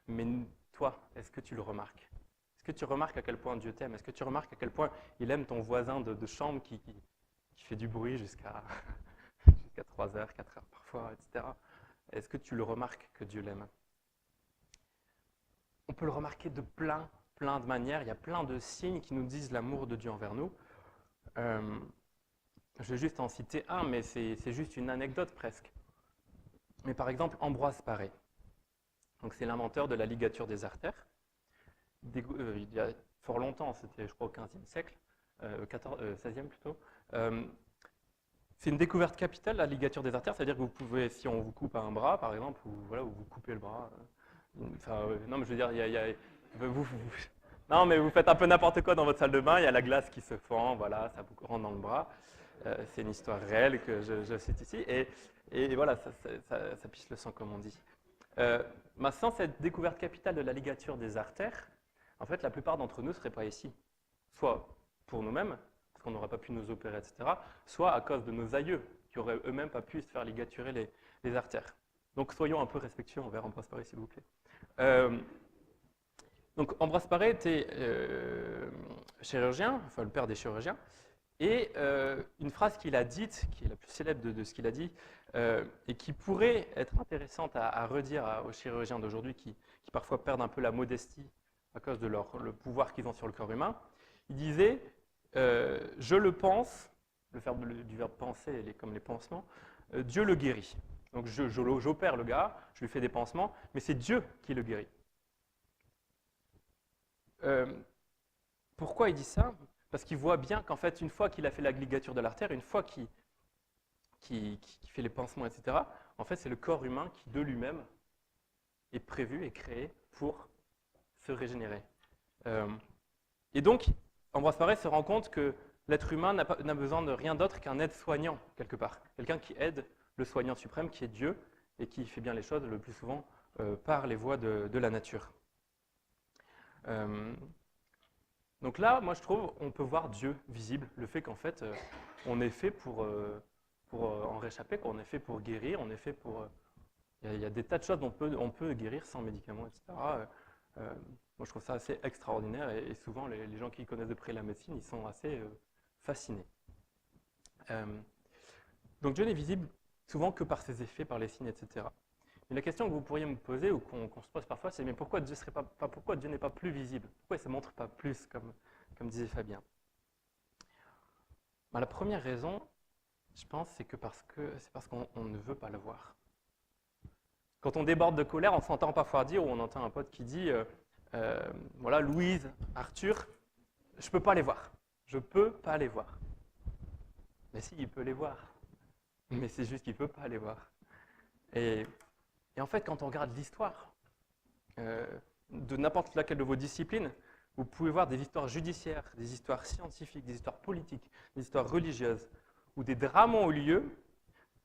Mais toi, est-ce que tu le remarques? Est-ce que tu remarques à quel point Dieu t'aime? Est-ce que tu remarques à quel point il aime ton voisin de chambre qui fait du bruit jusqu'à 3h, 4h parfois, etc. Est-ce que tu le remarques que Dieu l'aime? On peut le remarquer de plein de manières. Il y a plein de signes qui nous disent l'amour de Dieu envers nous. Je vais juste en citer un, mais c'est juste une anecdote presque. Mais par exemple, Ambroise Paré. Donc c'est l'inventeur de la ligature des artères. Il y a fort longtemps, c'était je crois au XVe siècle, XVIe plutôt. C'est une découverte capitale, la ligature des artères, c'est-à-dire que vous pouvez, si on vous coupe un bras par exemple, ou voilà, vous coupez le bras, non mais je veux dire, non mais vous faites un peu n'importe quoi dans votre salle de bain, il y a la glace qui se fend, voilà, ça vous rentre dans le bras. C'est une histoire réelle que je cite ici, et voilà, ça pisse le sang comme on dit. Sans cette découverte capitale de la ligature des artères, en fait la plupart d'entre nous ne seraient pas ici, soit pour nous-mêmes, parce qu'on n'aurait pas pu nous opérer, etc., soit à cause de nos aïeux, qui auraient eux-mêmes pas pu se faire ligaturer les artères. Donc soyons un peu respectueux envers Ambroise Paré, s'il vous plaît. Donc Ambroise Paré était chirurgien, enfin le père des chirurgiens, et une phrase qu'il a dite, qui est la plus célèbre de ce qu'il a dit, et qui pourrait être intéressante à redire aux chirurgiens d'aujourd'hui qui parfois perdent un peu la modestie à cause de le pouvoir qu'ils ont sur le corps humain, il disait je le pense, du verbe penser, comme les pansements, Dieu le guérit. Donc j'opère le gars, je lui fais des pansements, mais c'est Dieu qui le guérit. Pourquoi il dit ça? Parce qu'il voit bien qu'en fait, une fois qu'il a fait la ligature de l'artère, une fois qu'il fait les pansements, etc., en fait, c'est le corps humain qui, de lui-même, est prévu et créé pour se régénérer. Et donc, Ambroise Paré se rend compte que l'être humain n'a besoin de rien d'autre qu'un aide-soignant, quelque part. Quelqu'un qui aide le soignant suprême, qui est Dieu, et qui fait bien les choses le plus souvent par les voies de la nature. Donc là, moi je trouve, on peut voir Dieu visible, le fait qu'en fait, on est fait pour en réchapper, qu'on est fait pour guérir, on est fait pour... Il y a des tas de choses dont on peut guérir sans médicaments, etc. Moi je trouve ça assez extraordinaire et souvent les gens qui connaissent de près la médecine, ils sont assez fascinés. Donc Dieu n'est visible souvent que par ses effets, par les signes, etc. Mais la question que vous pourriez me poser ou qu'on se pose parfois, c'est mais pourquoi Dieu n'est pas plus visible? Pourquoi il ne se montre pas plus, comme disait Fabien? La première raison, je pense, c'est parce qu'on ne veut pas le voir. Quand on déborde de colère, on s'entend parfois dire, ou on entend un pote qui dit voilà, Louise, Arthur, je ne peux pas les voir. Je peux pas les voir. Mais si, il peut les voir. Mais c'est juste qu'il peut pas les voir. Et en fait, quand on regarde l'histoire de n'importe laquelle de vos disciplines, vous pouvez voir des histoires judiciaires, des histoires scientifiques, des histoires politiques, des histoires religieuses, où des drames ont eu lieu,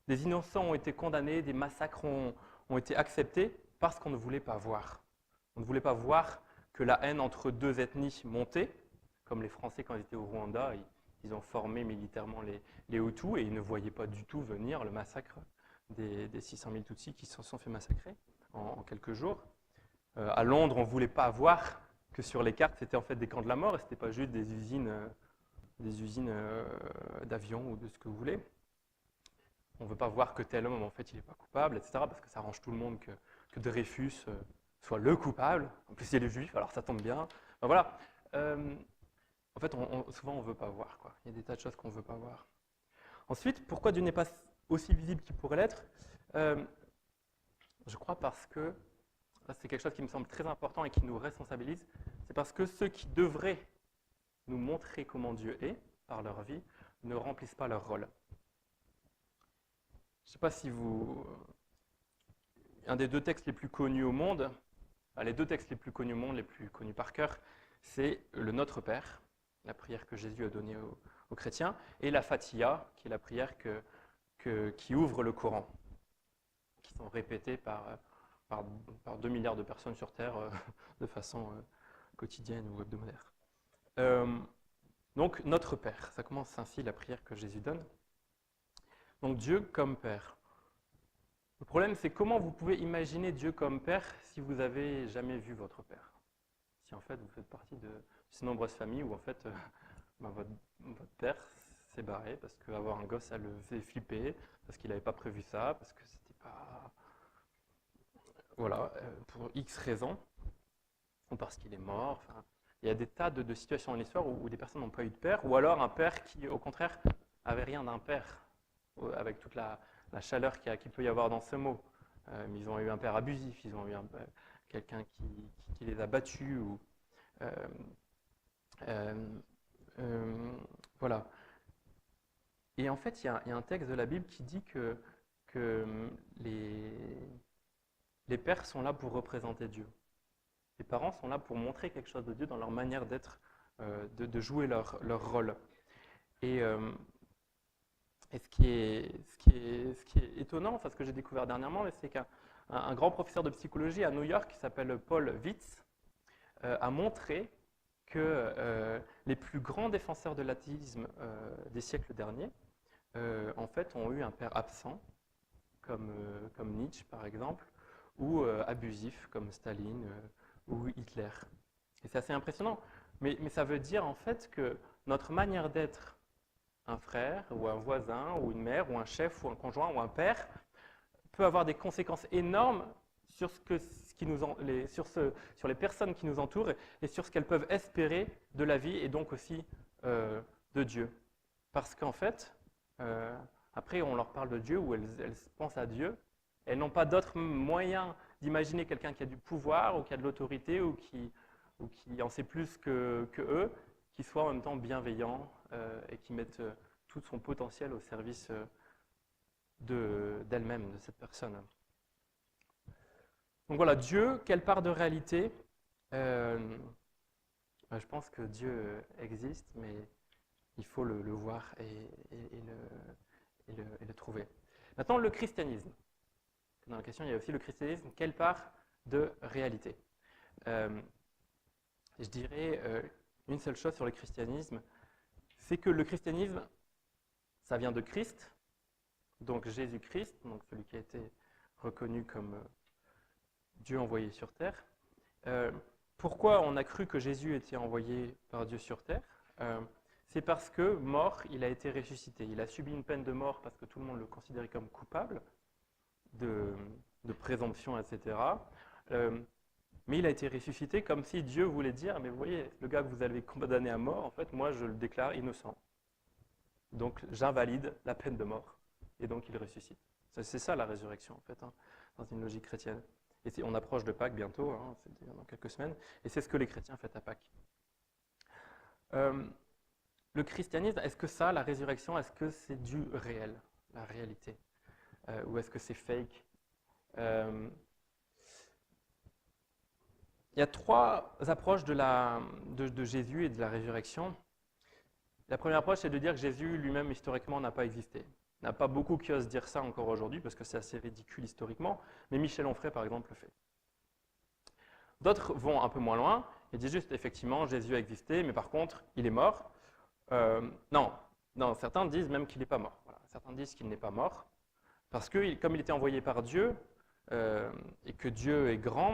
des innocents ont été condamnés, des massacres ont été acceptés parce qu'on ne voulait pas voir. On ne voulait pas voir que la haine entre deux ethnies montait, comme les Français quand ils étaient au Rwanda, ils ont formé militairement les Hutus et ils ne voyaient pas du tout venir le massacre des 600 000 Tutsis qui se sont fait massacrer en quelques jours. À Londres, on ne voulait pas voir que sur les cartes, c'était en fait des camps de la mort et ce n'était pas juste des usines d'avions ou de ce que vous voulez. On ne veut pas voir que tel homme, en fait, il n'est pas coupable, etc. Parce que ça arrange tout le monde que Dreyfus soit le coupable. En plus, il est juif, alors ça tombe bien. Enfin, voilà. En fait, souvent, on ne veut pas voir, quoi. Il y a des tas de choses qu'on ne veut pas voir. Ensuite, pourquoi Dieu n'est pas aussi visible qu'il pourrait l'être? Je crois parce que, là, c'est quelque chose qui me semble très important et qui nous responsabilise, c'est parce que ceux qui devraient nous montrer comment Dieu est, par leur vie, ne remplissent pas leur rôle. Je ne sais pas si vous... Un des deux textes les plus connus au monde, les deux textes les plus connus au monde, les plus connus par cœur, c'est le Notre Père, la prière que Jésus a donnée aux chrétiens, et la Fatiha, qui est la prière qui ouvre le Coran, qui sont répétées par 2 milliards de personnes sur Terre de façon quotidienne ou hebdomadaire. Donc, Notre Père, ça commence ainsi la prière que Jésus donne. Donc, Dieu comme Père. Le problème, c'est comment vous pouvez imaginer Dieu comme Père si vous n'avez jamais vu votre Père. Si en fait, vous faites partie de ces nombreuses familles où en fait, votre Père s'est barré parce qu'avoir un gosse, ça le faisait flipper, parce qu'il n'avait pas prévu ça, parce que c'était pas... Voilà, pour X raisons, ou parce qu'il est mort. Enfin, il y a des tas de situations dans l'histoire où des personnes n'ont pas eu de père, ou alors un père qui, au contraire, avait rien d'un père, avec toute la chaleur qu'il peut y avoir dans ce mot. Ils ont eu un père abusif, ils ont eu quelqu'un qui les a battus. Voilà. Et en fait, il y a un texte de la Bible qui dit que les pères sont là pour représenter Dieu. Les parents sont là pour montrer quelque chose de Dieu dans leur manière d'être, de jouer leur rôle. Et ce qui est étonnant, enfin ce que j'ai découvert dernièrement, c'est qu'un grand professeur de psychologie à New York qui s'appelle Paul Witz a montré que les plus grands défenseurs de l'athéisme des siècles derniers, en fait, ont eu un père absent, comme Nietzsche par exemple, ou abusif, comme Staline ou Hitler. Et c'est assez impressionnant. Mais ça veut dire en fait que notre manière d'être un frère, ou un voisin, ou une mère, ou un chef, ou un conjoint, ou un père, peut avoir des conséquences énormes sur, sur les personnes qui nous entourent et sur ce qu'elles peuvent espérer de la vie et donc aussi de Dieu. Parce qu'en fait, après on leur parle de Dieu ou elles pensent à Dieu, elles n'ont pas d'autre moyen d'imaginer quelqu'un qui a du pouvoir ou qui a de l'autorité ou qui en sait plus que eux, qui soit en même temps bienveillant et qui mette tout son potentiel au service d'elle-même, de cette personne. Donc voilà, Dieu, quelle part de réalité? Je pense que Dieu existe, mais il faut le voir et le trouver. Maintenant, le christianisme. Dans la question, il y a aussi le christianisme. Quelle part de réalité? Je dirais une seule chose sur le christianisme, c'est que le christianisme, ça vient de Christ, donc Jésus-Christ, donc celui qui a été reconnu comme Dieu envoyé sur terre. Pourquoi on a cru que Jésus était envoyé par Dieu sur terre? C'est parce que mort, il a été ressuscité. Il a subi une peine de mort parce que tout le monde le considérait comme coupable de présomption, etc. Mais il a été ressuscité comme si Dieu voulait dire, mais vous voyez, le gars que vous avez condamné à mort, en fait, moi, je le déclare innocent. Donc, j'invalide la peine de mort. Et donc, il ressuscite. C'est ça, la résurrection, en fait, hein, dans une logique chrétienne. Et on approche de Pâques bientôt, hein, c'est dans quelques semaines, et c'est ce que les chrétiens fêtent à Pâques. le christianisme, est-ce que ça, la résurrection, est-ce que c'est du réel, la réalité? Ou est-ce que c'est fake? Il y a trois approches de Jésus et de la résurrection. La première approche, c'est de dire que Jésus lui-même, historiquement, n'a pas existé. Il n'y a pas beaucoup qui osent dire ça encore aujourd'hui, parce que c'est assez ridicule historiquement, mais Michel Onfray, par exemple, le fait. D'autres vont un peu moins loin et disent juste, effectivement, Jésus a existé, mais par contre, il est mort. Non, certains disent même qu'il n'est pas mort. Voilà. Certains disent qu'il n'est pas mort, parce que comme il était envoyé par Dieu, et que Dieu est grand,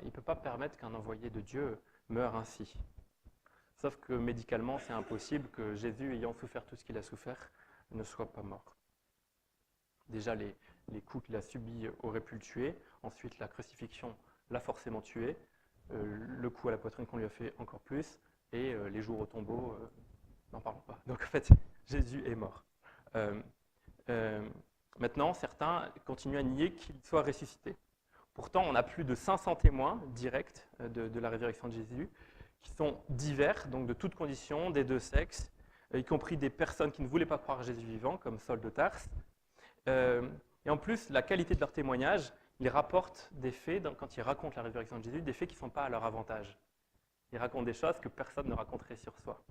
il ne peut pas permettre qu'un envoyé de Dieu meure ainsi. Sauf que médicalement, c'est impossible que Jésus, ayant souffert tout ce qu'il a souffert, ne soit pas mort. Déjà, les coups qu'il a subis auraient pu le tuer. Ensuite, la crucifixion l'a forcément tué. Le coup à la poitrine qu'on lui a fait encore plus. Et les jours au tombeau, n'en parlons pas. Donc en fait, Jésus est mort. Maintenant, certains continuent à nier qu'il soit ressuscité. Pourtant, on a plus de 500 témoins directs de la résurrection de Jésus, qui sont divers, donc de toutes conditions, des deux sexes, y compris des personnes qui ne voulaient pas croire Jésus vivant, comme Saul de Tarse. Et en plus, la qualité de leur témoignage, ils rapportent des faits, quand ils racontent la résurrection de Jésus, des faits qui ne sont pas à leur avantage. Ils racontent des choses que personne ne raconterait sur soi.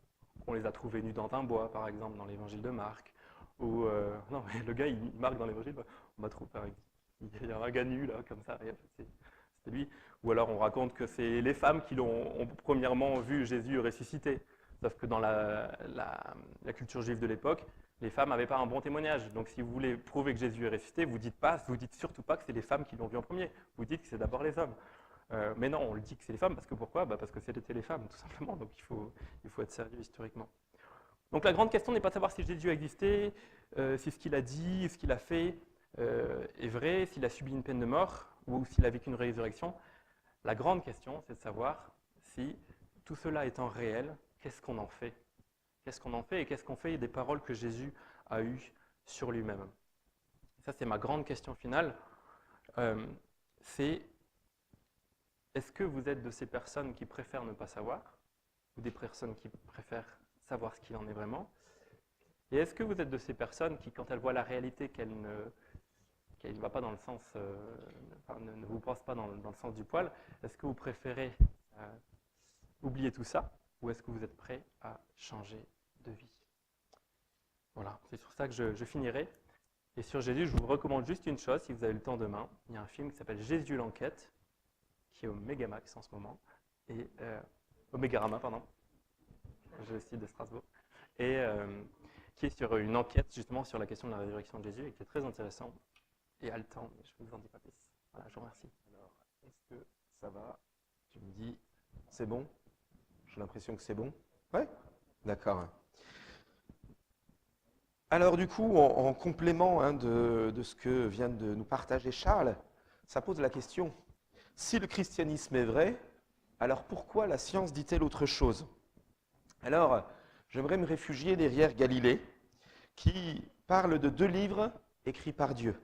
On les a trouvés nus dans un bois, par exemple, dans l'évangile de Marc. Ou, non, le gars, il marque dans l'évangile, on m'a trouvé, il y a un gars nu, là, comme ça, et en fait, c'était lui. Ou alors on raconte que c'est les femmes qui ont premièrement vu Jésus ressuscité. Sauf que dans la culture juive de l'époque, les femmes n'avaient pas un bon témoignage. Donc si vous voulez prouver que Jésus est ressuscité, vous dites surtout pas que c'est les femmes qui l'ont vu en premier. Vous dites que c'est d'abord les hommes. Mais non, on le dit que c'est les femmes, parce que pourquoi? Parce que c'était les femmes, tout simplement. Donc il faut être sérieux historiquement. Donc la grande question n'est pas de savoir si Jésus a existé, si ce qu'il a dit, ce qu'il a fait est vrai, s'il a subi une peine de mort, ou s'il a vécu une résurrection. La grande question, c'est de savoir si tout cela étant réel, qu'est-ce qu'on en fait? Qu'est-ce qu'on en fait et qu'est-ce qu'on fait des paroles que Jésus a eues sur lui-même? Ça, c'est ma grande question finale. C'est, est-ce que vous êtes de ces personnes qui préfèrent ne pas savoir, ou des personnes qui préfèrent savoir ce qu'il en est vraiment? Et est-ce que vous êtes de ces personnes qui, quand elles voient la réalité, qu'elle ne va pas dans le sens, ne vous pense pas dans le sens du poil, est-ce que vous préférez oublier tout ça, ou est-ce que vous êtes prêt à changer de vie? Voilà, c'est sur ça que je finirai. Et sur Jésus, je vous recommande juste une chose, si vous avez le temps demain. Il y a un film qui s'appelle Jésus l'enquête, qui est au Megamax en ce moment, et au Mégarama, pardon, j'ai le site de Strasbourg, et qui est sur une enquête justement sur la question de la résurrection de Jésus, et qui est très intéressant et haletant, mais je ne vous en dis pas plus. Voilà, je vous remercie. Alors, est-ce que ça va? Tu me dis, c'est bon? J'ai l'impression que c'est bon. Ouais? D'accord. Alors du coup, en complément de ce que vient de nous partager Charles, ça pose la question, si le christianisme est vrai, alors pourquoi la science dit-elle autre chose? Alors, j'aimerais me réfugier derrière Galilée, qui parle de deux livres écrits par Dieu,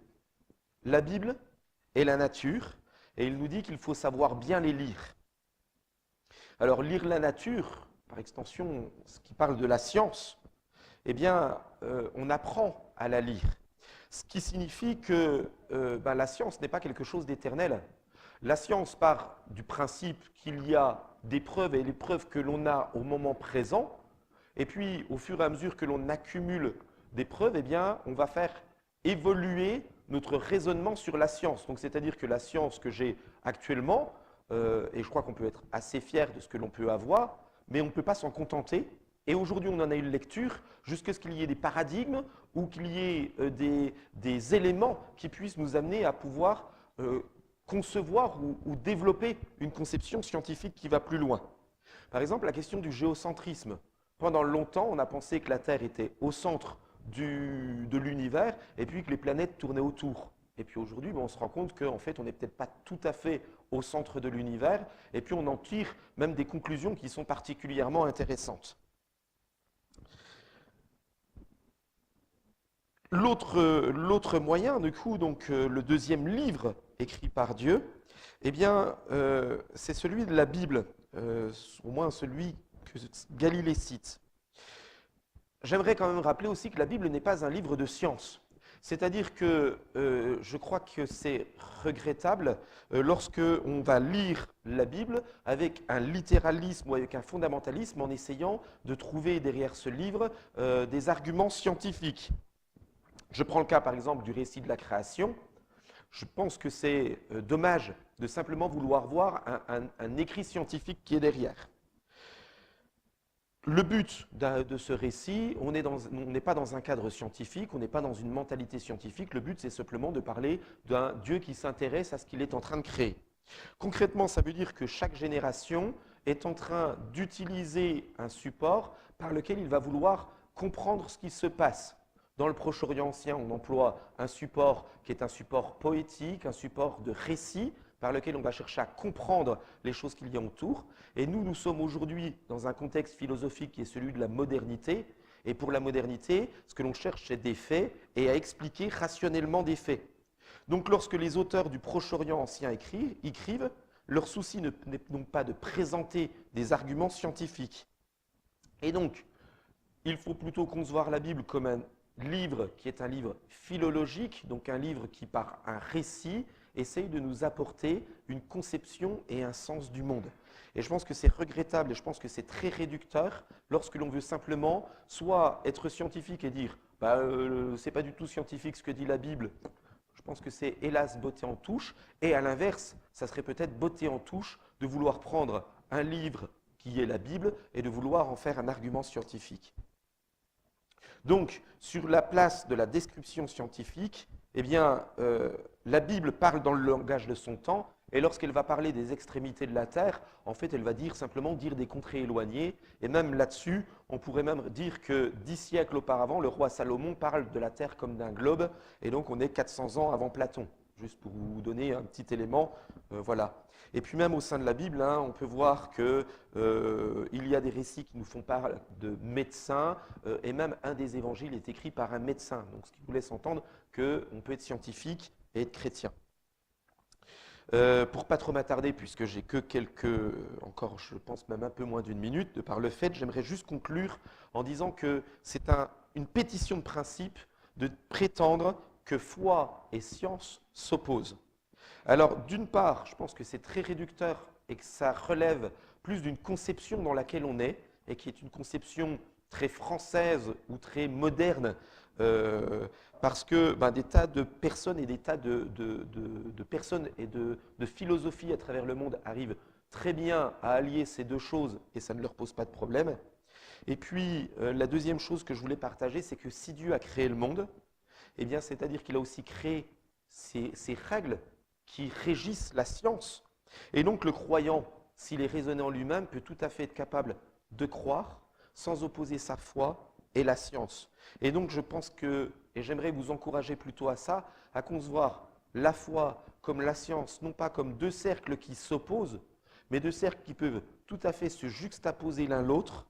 la Bible et la nature, et il nous dit qu'il faut savoir bien les lire. Alors lire la nature, par extension, ce qui parle de la science, eh bien, on apprend à la lire. Ce qui signifie que la science n'est pas quelque chose d'éternel. La science part du principe qu'il y a des preuves et les preuves que l'on a au moment présent, et puis au fur et à mesure que l'on accumule des preuves, eh bien, on va faire évoluer notre raisonnement sur la science. Donc, c'est-à-dire que la science que j'ai actuellement, et je crois qu'on peut être assez fier de ce que l'on peut avoir, mais on ne peut pas s'en contenter. Et aujourd'hui, on en a une lecture jusqu'à ce qu'il y ait des paradigmes ou qu'il y ait des éléments qui puissent nous amener à pouvoir concevoir ou développer une conception scientifique qui va plus loin. Par exemple, la question du géocentrisme. Pendant longtemps, on a pensé que la Terre était au centre de l'univers et puis que les planètes tournaient autour. Et puis aujourd'hui, on se rend compte qu'en fait, on n'est peut-être pas tout à fait au centre de l'univers et puis on en tire même des conclusions qui sont particulièrement intéressantes. L'autre moyen, du coup, donc le deuxième livre écrit par Dieu, eh bien, c'est celui de la Bible, au moins celui que Galilée cite. j'aimerais quand même rappeler aussi que la Bible n'est pas un livre de science. C'est-à-dire que je crois que c'est regrettable lorsque on va lire la Bible avec un littéralisme ou avec un fondamentalisme en essayant de trouver derrière ce livre des arguments scientifiques. Je prends le cas par exemple du récit de la création. Je pense que c'est dommage de simplement vouloir voir un écrit scientifique qui est derrière. Le but de ce récit, on n'est pas dans un cadre scientifique, on n'est pas dans une mentalité scientifique. Le but, c'est simplement de parler d'un Dieu qui s'intéresse à ce qu'il est en train de créer. Concrètement, ça veut dire que chaque génération est en train d'utiliser un support par lequel il va vouloir comprendre ce qui se passe. Dans le Proche-Orient ancien, on emploie un support qui est un support poétique, un support de récit, par lequel on va chercher à comprendre les choses qu'il y a autour. Et nous sommes aujourd'hui dans un contexte philosophique qui est celui de la modernité. Et pour la modernité, ce que l'on cherche, c'est des faits et à expliquer rationnellement des faits. Donc lorsque les auteurs du Proche-Orient ancien écrivent, leur souci n'est non pas de présenter des arguments scientifiques. Et donc, il faut plutôt concevoir la Bible comme un livre qui est un livre philologique, donc un livre qui, par un récit, essaye de nous apporter une conception et un sens du monde. Et je pense que c'est regrettable et je pense que c'est très réducteur lorsque l'on veut simplement soit être scientifique et dire c'est pas du tout scientifique ce que dit la Bible. Je pense que c'est hélas botter en touche. Et à l'inverse, ça serait peut-être botter en touche de vouloir prendre un livre qui est la Bible et de vouloir en faire un argument scientifique. Donc, sur la place de la description scientifique, eh bien, la Bible parle dans le langage de son temps, et lorsqu'elle va parler des extrémités de la Terre, en fait, elle va simplement dire des contrées éloignées, et même là-dessus, on pourrait même dire que 10 siècles auparavant, le roi Salomon parle de la Terre comme d'un globe, et donc on est 400 ans avant Platon, juste pour vous donner un petit élément, voilà. Et puis même au sein de la Bible, on peut voir qu'il y a des récits qui nous font part de médecins, et même un des évangiles est écrit par un médecin, donc ce qui vous laisse entendre qu'on peut être scientifique et être chrétien. Pour pas trop m'attarder, puisque j'ai que encore je pense même un peu moins d'une minute, de par le fait, j'aimerais juste conclure en disant que c'est une pétition de principe de prétendre que foi et science s'opposent. Alors, d'une part, je pense que c'est très réducteur et que ça relève plus d'une conception dans laquelle on est, et qui est une conception très française ou très moderne, parce que des tas de personnes et des tas de personnes et de philosophies à travers le monde arrivent très bien à allier ces deux choses et ça ne leur pose pas de problème. Et puis, la deuxième chose que je voulais partager, c'est que si Dieu a créé le monde, eh bien, c'est-à-dire qu'il a aussi créé ces règles qui régissent la science. Et donc le croyant, s'il est raisonné en lui-même, peut tout à fait être capable de croire sans opposer sa foi et la science. Et donc je pense que, et j'aimerais vous encourager plutôt à ça, à concevoir la foi comme la science, non pas comme deux cercles qui s'opposent, mais deux cercles qui peuvent tout à fait se juxtaposer l'un l'autre.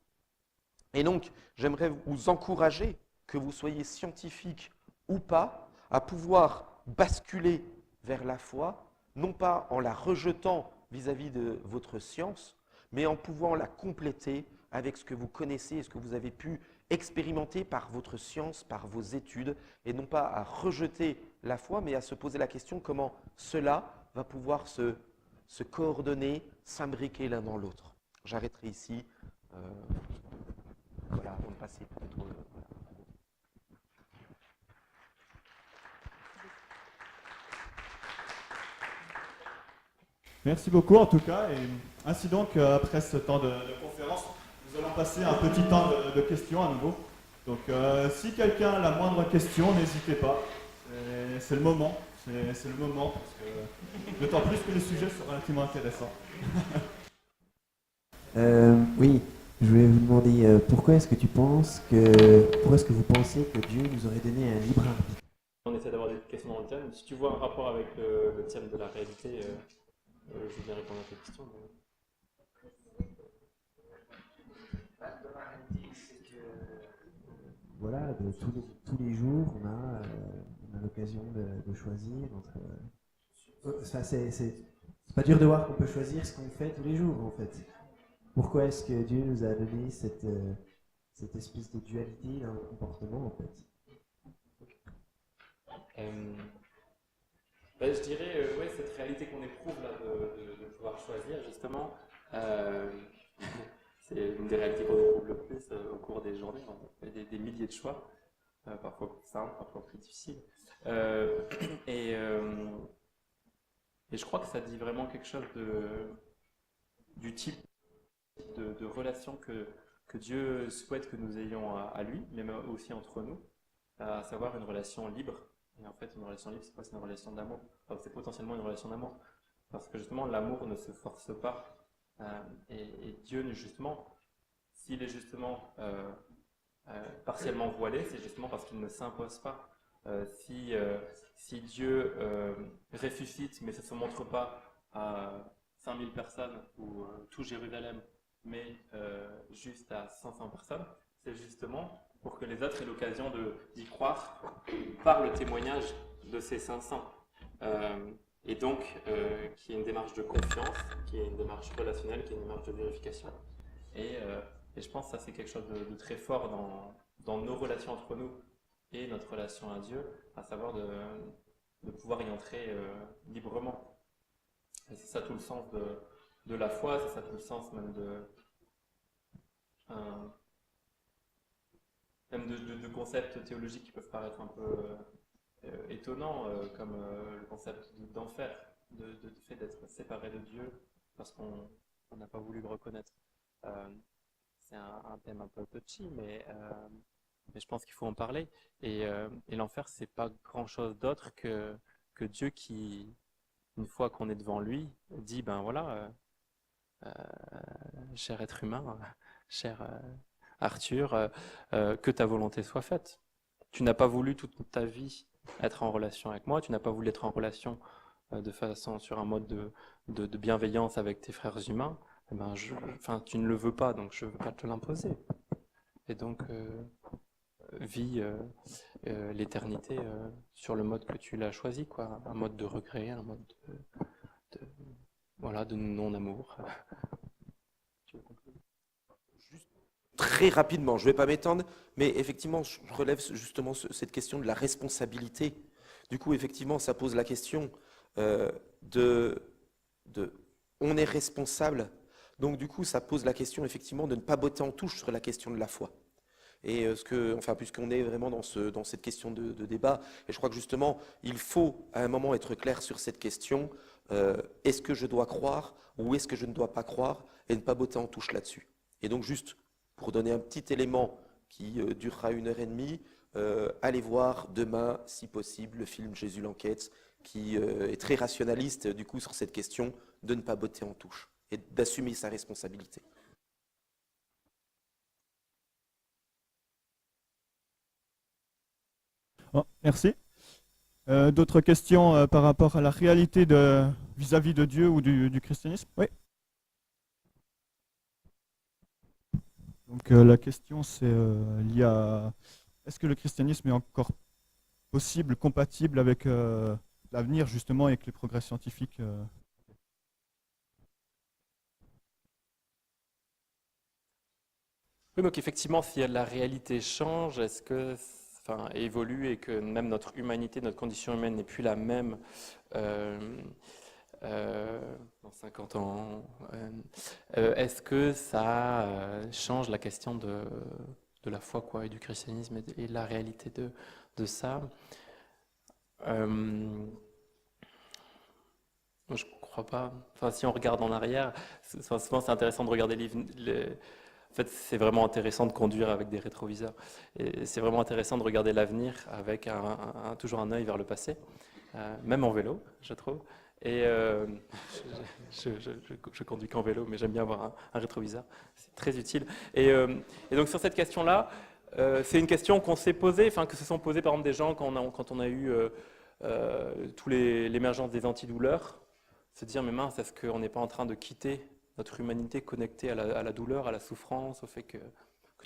Et donc j'aimerais vous encourager, que vous soyez scientifique ou pas, à pouvoir basculer vers la foi, non pas en la rejetant vis-à-vis de votre science, mais en pouvant la compléter avec ce que vous connaissez et ce que vous avez pu expérimenter par votre science, par vos études, et non pas à rejeter la foi, mais à se poser la question comment cela va pouvoir se coordonner, s'imbriquer l'un dans l'autre. J'arrêterai ici, voilà, avant de passer peut-être voilà. Merci beaucoup en tout cas. Et ainsi donc, après ce temps de conférence, nous allons passer un petit temps de questions à nouveau. Donc si quelqu'un a la moindre question, n'hésitez pas. C'est le moment. C'est le moment, parce que d'autant plus que le sujet sera relativement intéressant. Oui, je voulais vous demander pourquoi est-ce que vous pensez que Dieu nous aurait donné un libre arbitre? On essaie d'avoir des questions dans le thème. Si tu vois un rapport avec le thème de la réalité, je veux bien répondre à tes questions. Voilà, tous les jours, on a l'occasion de choisir entre. C'est pas dur de voir qu'on peut choisir ce qu'on fait tous les jours, en fait. Pourquoi est-ce que Dieu nous a donné cette espèce de dualité dans le comportement en fait. Je dirais, ouais, cette réalité qu'on éprouve là de pouvoir choisir, justement, c'est une des réalités qu'on éprouve le plus au cours des journées. On fait des milliers de choix, parfois plus simples, parfois plus difficiles. Et je crois que ça dit vraiment quelque chose du type de relation que Dieu souhaite que nous ayons à lui, mais aussi entre nous, à savoir une relation libre. Et en fait, une relation libre, c'est quoi? C'est une relation d'amour. Enfin, c'est potentiellement une relation d'amour. Parce que justement, l'amour ne se force pas. Et Dieu, justement, s'il est justement partiellement voilé, c'est justement parce qu'il ne s'impose pas. Si Dieu ressuscite, mais ça ne se montre pas à 5000 personnes ou tout Jérusalem, mais juste à 500 personnes, c'est justement pour que les autres aient l'occasion d'y croire par le témoignage de ces 500. Et donc, qui est une démarche de confiance, qui est une démarche relationnelle, qui est une démarche de vérification. Et je pense que ça, c'est quelque chose de très fort dans nos relations entre nous et notre relation à Dieu, à savoir de pouvoir y entrer librement. Et c'est ça tout le sens de la foi, c'est ça tout le sens même de concepts théologiques qui peuvent paraître un peu étonnants, comme le concept d'enfer, du fait d'être séparé de Dieu parce qu'on n'a pas voulu le reconnaître. C'est un thème un peu touchy, mais je pense qu'il faut en parler. Et l'enfer, c'est pas grand-chose d'autre que Dieu qui, une fois qu'on est devant lui, dit, ben voilà, cher être humain, cher Arthur, que ta volonté soit faite. Tu n'as pas voulu toute ta vie être en relation avec moi, tu n'as pas voulu être en relation de façon sur un mode de bienveillance avec tes frères humains, eh ben tu ne le veux pas, donc je ne veux pas te l'imposer. Et donc, vis l'éternité sur le mode que tu l'as choisi, quoi, un mode de regret, un mode de non-amour. Très rapidement, je ne vais pas m'étendre, mais effectivement, je relève justement cette question de la responsabilité. Du coup, effectivement, ça pose la question on est responsable. Donc, du coup, ça pose la question, effectivement, de ne pas botter en touche sur la question de la foi. Et puisqu'on est vraiment dans cette question de débat, et je crois que justement, il faut à un moment être clair sur cette question, est-ce que je dois croire ou est-ce que je ne dois pas croire, et ne pas botter en touche là-dessus. Et donc, juste pour donner un petit élément qui durera 1h30, allez voir demain, si possible, le film Jésus l'enquête, qui est très rationaliste du coup sur cette question de ne pas botter en touche et d'assumer sa responsabilité. Bon, merci. D'autres questions par rapport à la réalité vis-à-vis de Dieu ou du christianisme? Oui. Donc la question c'est liée à est-ce que le christianisme est encore possible, compatible avec l'avenir justement avec les progrès scientifiques Oui, donc effectivement, si la réalité change, est-ce que, évolue et que même notre humanité, notre condition humaine n'est plus la même dans 50 ans, est-ce que ça change la question de la foi, quoi, et du christianisme et de la réalité de ça? Je ne crois pas. Enfin, si on regarde en arrière, souvent c'est intéressant de regarder En fait, c'est vraiment intéressant de conduire avec des rétroviseurs. Et c'est vraiment intéressant de regarder l'avenir avec toujours un œil vers le passé, même en vélo, je trouve. Et je conduis qu'en vélo, mais j'aime bien avoir un rétroviseur. C'est très utile. Et donc sur cette question-là, c'est une question qu'on s'est posée, que se sont posées par exemple des gens quand on a eu l'émergence des antidouleurs, se dire mais mince, est-ce qu'on n'est pas en train de quitter notre humanité connectée à la douleur, à la souffrance, au fait que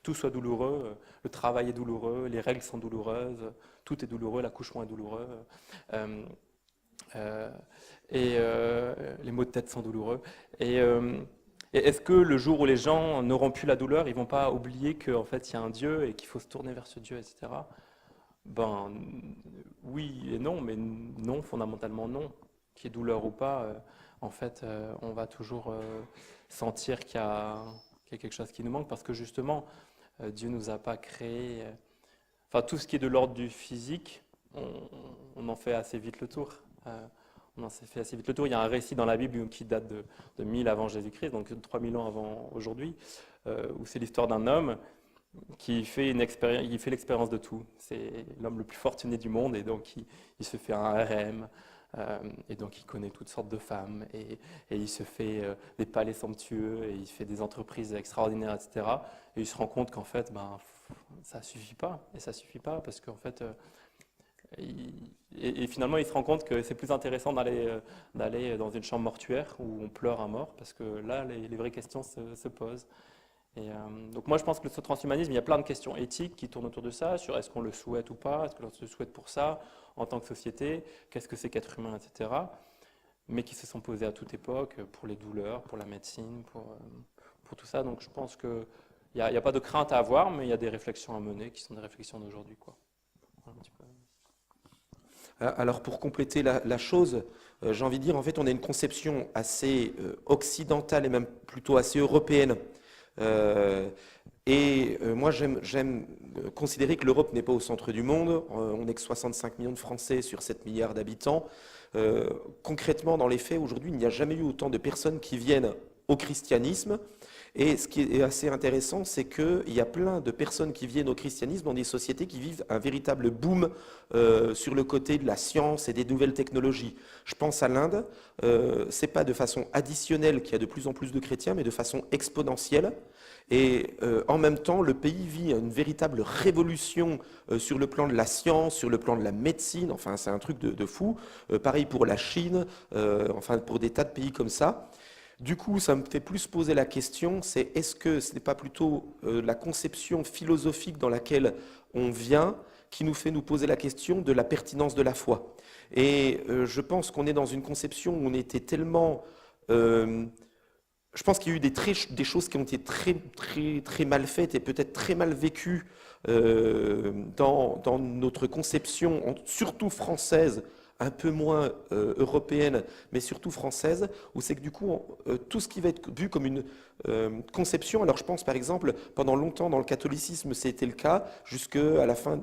tout soit douloureux, le travail est douloureux, les règles sont douloureuses, tout est douloureux, l'accouchement est douloureux, et les maux de tête sont douloureux. Et Et est-ce que le jour où les gens n'auront plus la douleur, ils vont pas oublier qu'en fait il y a un Dieu et qu'il faut se tourner vers ce Dieu, etc. Ben oui et non, mais non, fondamentalement non. Qu'il y ait douleur ou pas, en fait, on va toujours sentir qu'il y a quelque chose qui nous manque parce que justement, Dieu nous a pas créé. Enfin, tout ce qui est de l'ordre du physique, on en fait assez vite le tour. On en s'est fait assez vite le tour. Il y a un récit dans la Bible qui date de 1000 avant Jésus-Christ, donc 3000 ans avant aujourd'hui, où c'est l'histoire d'un homme qui fait l'expérience de tout. C'est l'homme le plus fortuné du monde et donc il se fait un harem. Et donc il connaît toutes sortes de femmes et il se fait des palais somptueux et il fait des entreprises extraordinaires, etc. Et il se rend compte qu'en fait, ça suffit pas. Et ça suffit pas parce qu'en fait, et finalement il se rend compte que c'est plus intéressant d'aller dans une chambre mortuaire où on pleure un mort parce que là, les vraies questions se posent. Et donc moi je pense que ce transhumanisme, il y a plein de questions éthiques qui tournent autour de ça, sur est-ce qu'on le souhaite ou pas, est-ce qu'on le souhaite pour ça, en tant que société, qu'est-ce que c'est qu'être humain, etc. Mais qui se sont posées à toute époque, pour les douleurs, pour la médecine, pour tout ça. Donc je pense qu'il n'y a pas de crainte à avoir, mais il y a des réflexions à mener qui sont des réflexions d'aujourd'hui, quoi. Voilà, un petit peu. Alors pour compléter la chose, j'ai envie de dire, en fait, on a une conception assez occidentale et même plutôt assez européenne. Moi, j'aime considérer que l'Europe n'est pas au centre du monde. On n'est que 65 millions de Français sur 7 milliards d'habitants. Concrètement, dans les faits, aujourd'hui, il n'y a jamais eu autant de personnes qui viennent au christianisme. Et ce qui est assez intéressant, c'est qu'il y a plein de personnes qui viennent au christianisme dans des sociétés qui vivent un véritable boom sur le côté de la science et des nouvelles technologies. Je pense à l'Inde. C'est pas de façon additionnelle qu'il y a de plus en plus de chrétiens, mais de façon exponentielle. Et en même temps, le pays vit une véritable révolution sur le plan de la science, sur le plan de la médecine. Enfin, c'est un truc de fou. Pareil pour la Chine, enfin pour des tas de pays comme ça. Du coup, ça me fait plus poser la question, c'est est-ce que ce n'est pas plutôt la conception philosophique dans laquelle on vient qui nous fait nous poser la question de la pertinence de la foi. Et je pense qu'on est dans une conception où on était tellement... je pense qu'il y a eu des choses qui ont été très mal faites et peut-être très mal vécues dans notre conception, surtout française, un peu moins européenne, mais surtout française, où c'est que du coup, tout ce qui va être vu comme une conception, alors je pense par exemple, pendant longtemps dans le catholicisme, c'était le cas,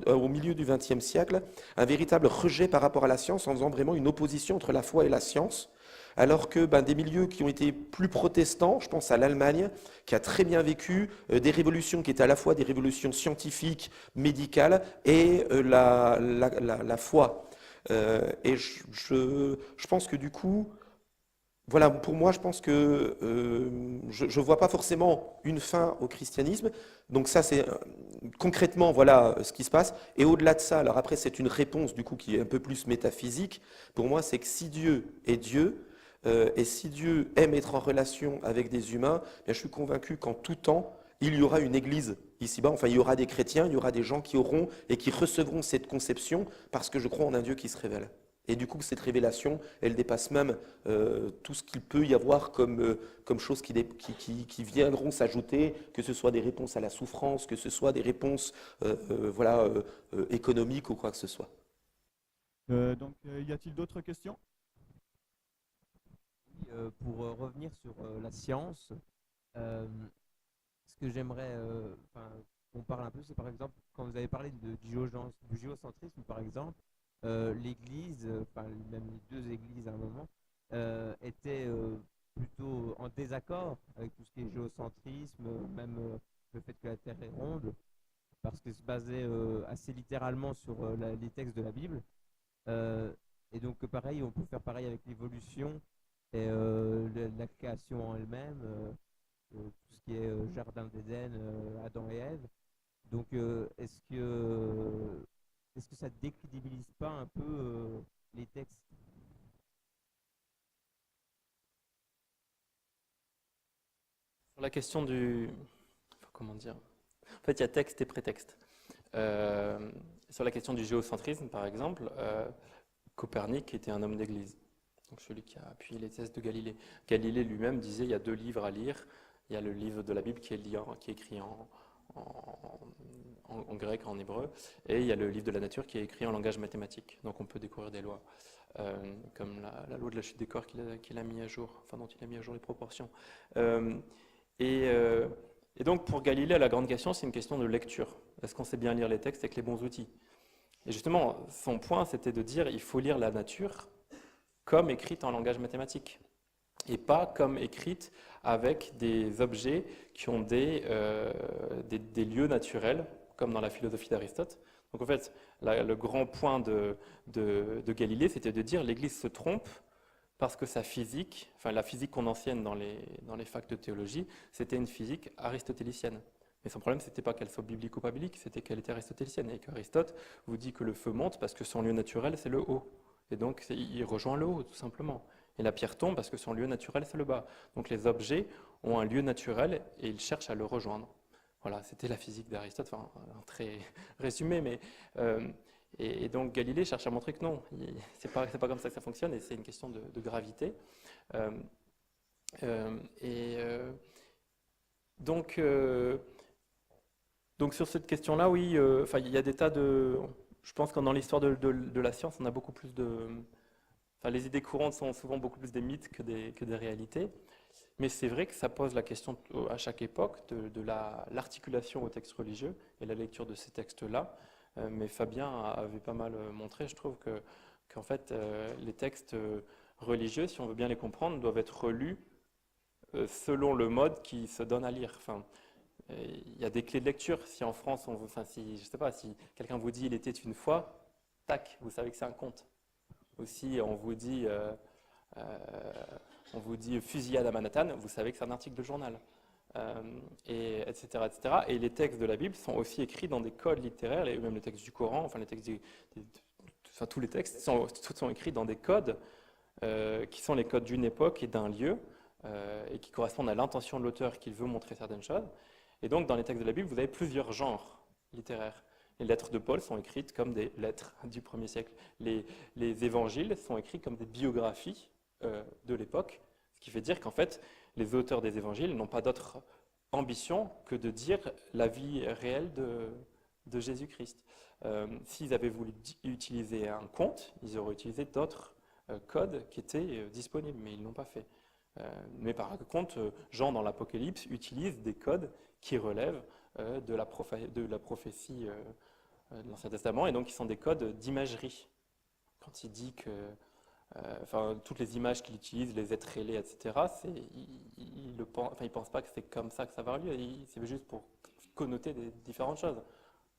au milieu du XXe siècle, un véritable rejet par rapport à la science, en faisant vraiment une opposition entre la foi et la science, alors que des milieux qui ont été plus protestants, je pense à l'Allemagne, qui a très bien vécu des révolutions qui étaient à la fois des révolutions scientifiques, médicales, et la foi. Et je pense que du coup, voilà, pour moi, je pense que je ne vois pas forcément une fin au christianisme. Donc ça, c'est concrètement, voilà ce qui se passe. Et au-delà de ça, alors après, c'est une réponse du coup qui est un peu plus métaphysique. Pour moi, c'est que si Dieu est Dieu, et si Dieu aime être en relation avec des humains, bien, je suis convaincu qu'en tout temps, il y aura une église ici-bas, enfin il y aura des chrétiens, il y aura des gens qui auront et qui recevront cette conception parce que je crois en un Dieu qui se révèle. Et du coup, cette révélation, elle dépasse même tout ce qu'il peut y avoir comme choses qui viendront s'ajouter, que ce soit des réponses à la souffrance, que ce soit des réponses économiques ou quoi que ce soit. Donc, y a-t-il d'autres questions? Pour revenir sur la science, ce que j'aimerais qu'on parle un peu, c'est par exemple, quand vous avez parlé du géocentrisme, par exemple, l'Église, même les deux églises à un moment, étaient plutôt en désaccord avec tout ce qui est géocentrisme, même le fait que la Terre est ronde, parce que se basait assez littéralement sur les textes de la Bible. Et donc, pareil, on peut faire pareil avec l'évolution et la création en elle-même, tout ce qui est jardin d'Éden, Adam et Ève. Donc, est-ce que ça décrédibilise pas un peu les textes? Sur la question comment dire? En fait, il y a texte et prétexte. Sur la question du géocentrisme, par exemple, Copernic était un homme d'église. donc celui qui a appuyé les thèses de Galilée. Galilée lui-même disait il y a 2 livres à lire. Il y a le livre de la Bible qui est écrit en grec, en hébreu, et il y a le livre de la nature qui est écrit en langage mathématique. Donc on peut découvrir des lois, comme la loi de la chute des corps qu'il a mis à jour, enfin dont il a mis à jour les proportions. Et donc pour Galilée, la grande question, c'est une question de lecture. Est-ce qu'on sait bien lire les textes avec les bons outils? Et justement, son point, c'était de dire il faut lire la nature comme écrite en langage mathématique, et pas comme écrite avec des objets qui ont des lieux naturels, comme dans la philosophie d'Aristote. Donc en fait, le grand point de Galilée, c'était de dire l'Église se trompe parce que sa physique, enfin la physique qu'on enseigne dans les facs de théologie, c'était une physique aristotélicienne. Mais son problème, c'était pas qu'elle soit biblique ou pas biblique, c'était qu'elle était aristotélicienne. Et qu'Aristote vous dit que le feu monte parce que son lieu naturel, c'est le haut. Et donc, il rejoint le haut, tout simplement. Et la pierre tombe parce que son lieu naturel, c'est le bas. Donc les objets ont un lieu naturel et ils cherchent à le rejoindre. Voilà, c'était la physique d'Aristote, enfin, un très résumé, mais... et donc Galilée cherche à montrer que non, c'est pas comme ça que ça fonctionne, et c'est une question de gravité. Donc sur cette question-là, oui, enfin, il y a des tas de... Je pense que dans l'histoire de la science, on a beaucoup plus de... Enfin, les idées courantes sont souvent beaucoup plus des mythes que des réalités. Mais c'est vrai que ça pose la question à chaque époque de l'articulation aux textes religieux et la lecture de ces textes-là. Mais Fabien avait pas mal montré, je trouve, qu'en fait, les textes religieux, si on veut bien les comprendre, doivent être relus selon le mode qui se donne à lire. Enfin, il y a des clés de lecture. Si en France, je sais pas, si quelqu'un vous dit « il était une fois », tac, vous savez que c'est un conte. Aussi, on vous dit fusillade à Manhattan, vous savez que c'est un article de journal, etc., etc. Et les textes de la Bible sont aussi écrits dans des codes littéraires, et même les textes du Coran, enfin les textes, tous les textes sont écrits dans des codes qui sont les codes d'une époque et d'un lieu, et qui correspondent à l'intention de l'auteur qu'il veut montrer certaines choses. Et donc, dans les textes de la Bible, vous avez plusieurs genres littéraires. Les lettres de Paul sont écrites comme des lettres du 1er siècle. Les évangiles sont écrits comme des biographies de l'époque, ce qui fait dire qu'en fait, les auteurs des évangiles n'ont pas d'autre ambition que de dire la vie réelle de Jésus-Christ. S'ils avaient voulu utiliser un conte, ils auraient utilisé d'autres codes qui étaient disponibles, mais ils ne l'ont pas fait. Mais par contre, Jean dans l'Apocalypse utilise des codes qui relèvent de la prophétie de l'Ancien Testament, et donc ils sont des codes d'imagerie. Quand il dit que toutes les images qu'il utilise, les êtres rélés, etc., il ne pense pas que c'est comme ça que ça va avoir lieu, c'est juste pour connoter des différentes choses,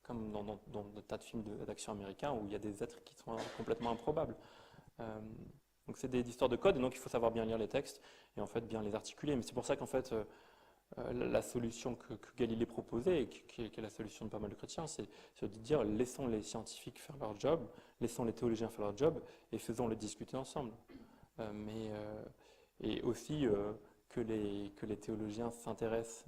comme dans des tas de films d'action américains où il y a des êtres qui sont complètement improbables. Donc c'est des histoires de codes, et donc il faut savoir bien lire les textes et en fait bien les articuler. Mais c'est pour ça qu'en fait la solution que Galilée proposait, et qui est la solution de pas mal de chrétiens, c'est de dire laissons les scientifiques faire leur job, laissons les théologiens faire leur job et faisons-le discuter ensemble. Et aussi que les théologiens s'intéressent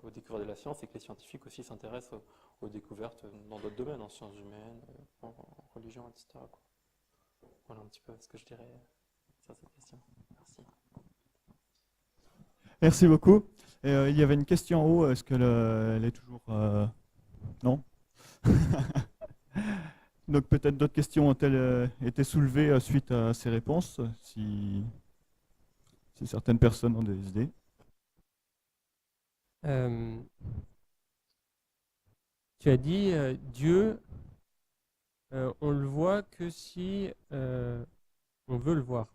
aux découvertes de la science, et que les scientifiques aussi s'intéressent aux découvertes dans d'autres domaines, en sciences humaines, en religion, etc. quoi. Voilà un petit peu ce que je dirais sur cette question. Merci. Merci beaucoup. Il y avait une question en haut, est-ce qu'elle est toujours... Non. Donc peut-être d'autres questions ont-elles été soulevées suite à ces réponses, si certaines personnes ont des idées. Tu as dit Dieu, on le voit que si on veut le voir.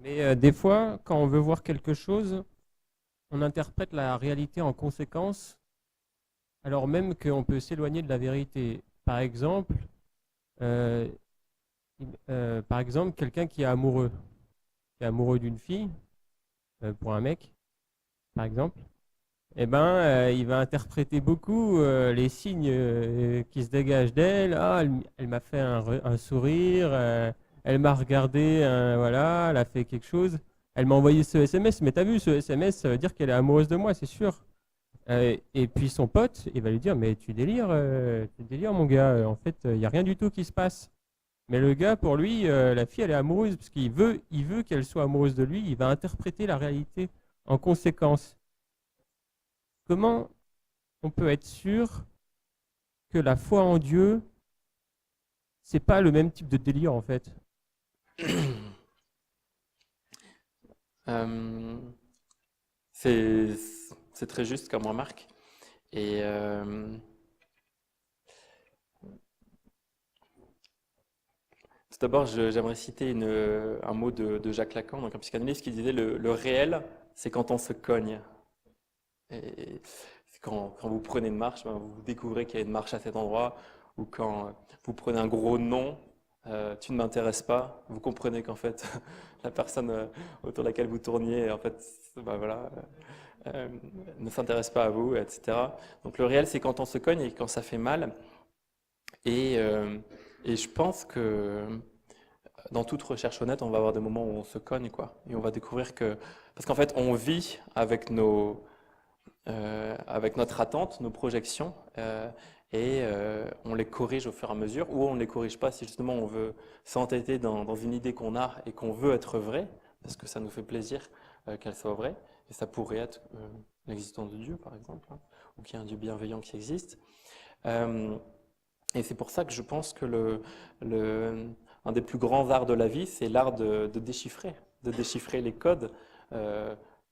Mais des fois, quand on veut voir quelque chose, on interprète la réalité en conséquence, alors même qu'on peut s'éloigner de la vérité. Par exemple, quelqu'un qui est amoureux d'une fille, pour un mec, par exemple, eh ben, il va interpréter beaucoup les signes qui se dégagent d'elle. Ah, elle m'a fait un sourire, elle m'a regardé, voilà, elle a fait quelque chose. Elle m'a envoyé ce SMS, mais t'as vu, ce SMS, ça veut dire qu'elle est amoureuse de moi, c'est sûr. Et puis son pote, il va lui dire, mais tu délires mon gars, en fait, il n'y a rien du tout qui se passe. Mais le gars, pour lui, la fille, elle est amoureuse, parce il veut qu'elle soit amoureuse de lui, il va interpréter la réalité en conséquence. Comment on peut être sûr que la foi en Dieu, c'est pas le même type de délire, en fait? C'est très juste comme remarque. Et tout d'abord, j'aimerais citer un mot de Jacques Lacan, donc un psychanalyste, qui disait le réel, c'est quand on se cogne. Et quand vous prenez une marche, ben, vous découvrez qu'il y a une marche à cet endroit, ou quand vous prenez un gros nom, tu ne m'intéresses pas, vous comprenez qu'en fait, la personne autour de laquelle vous tourniez, en fait, ben voilà, ne s'intéresse pas à vous, etc. Donc le réel, c'est quand on se cogne et quand ça fait mal. Et je pense que dans toute recherche honnête, on va avoir des moments où on se cogne, quoi. Et on va découvrir que... Parce qu'en fait, on vit avec avec notre attente, nos projections, et on les corrige au fur et à mesure, ou on ne les corrige pas si justement on veut s'entêter dans une idée qu'on a et qu'on veut être vraie, parce que ça nous fait plaisir qu'elle soit vraie, et ça pourrait être l'existence de Dieu, par exemple, hein, ou qu'il y a un Dieu bienveillant qui existe. Et c'est pour ça que je pense que un des plus grands arts de la vie, c'est l'art de déchiffrer les codes,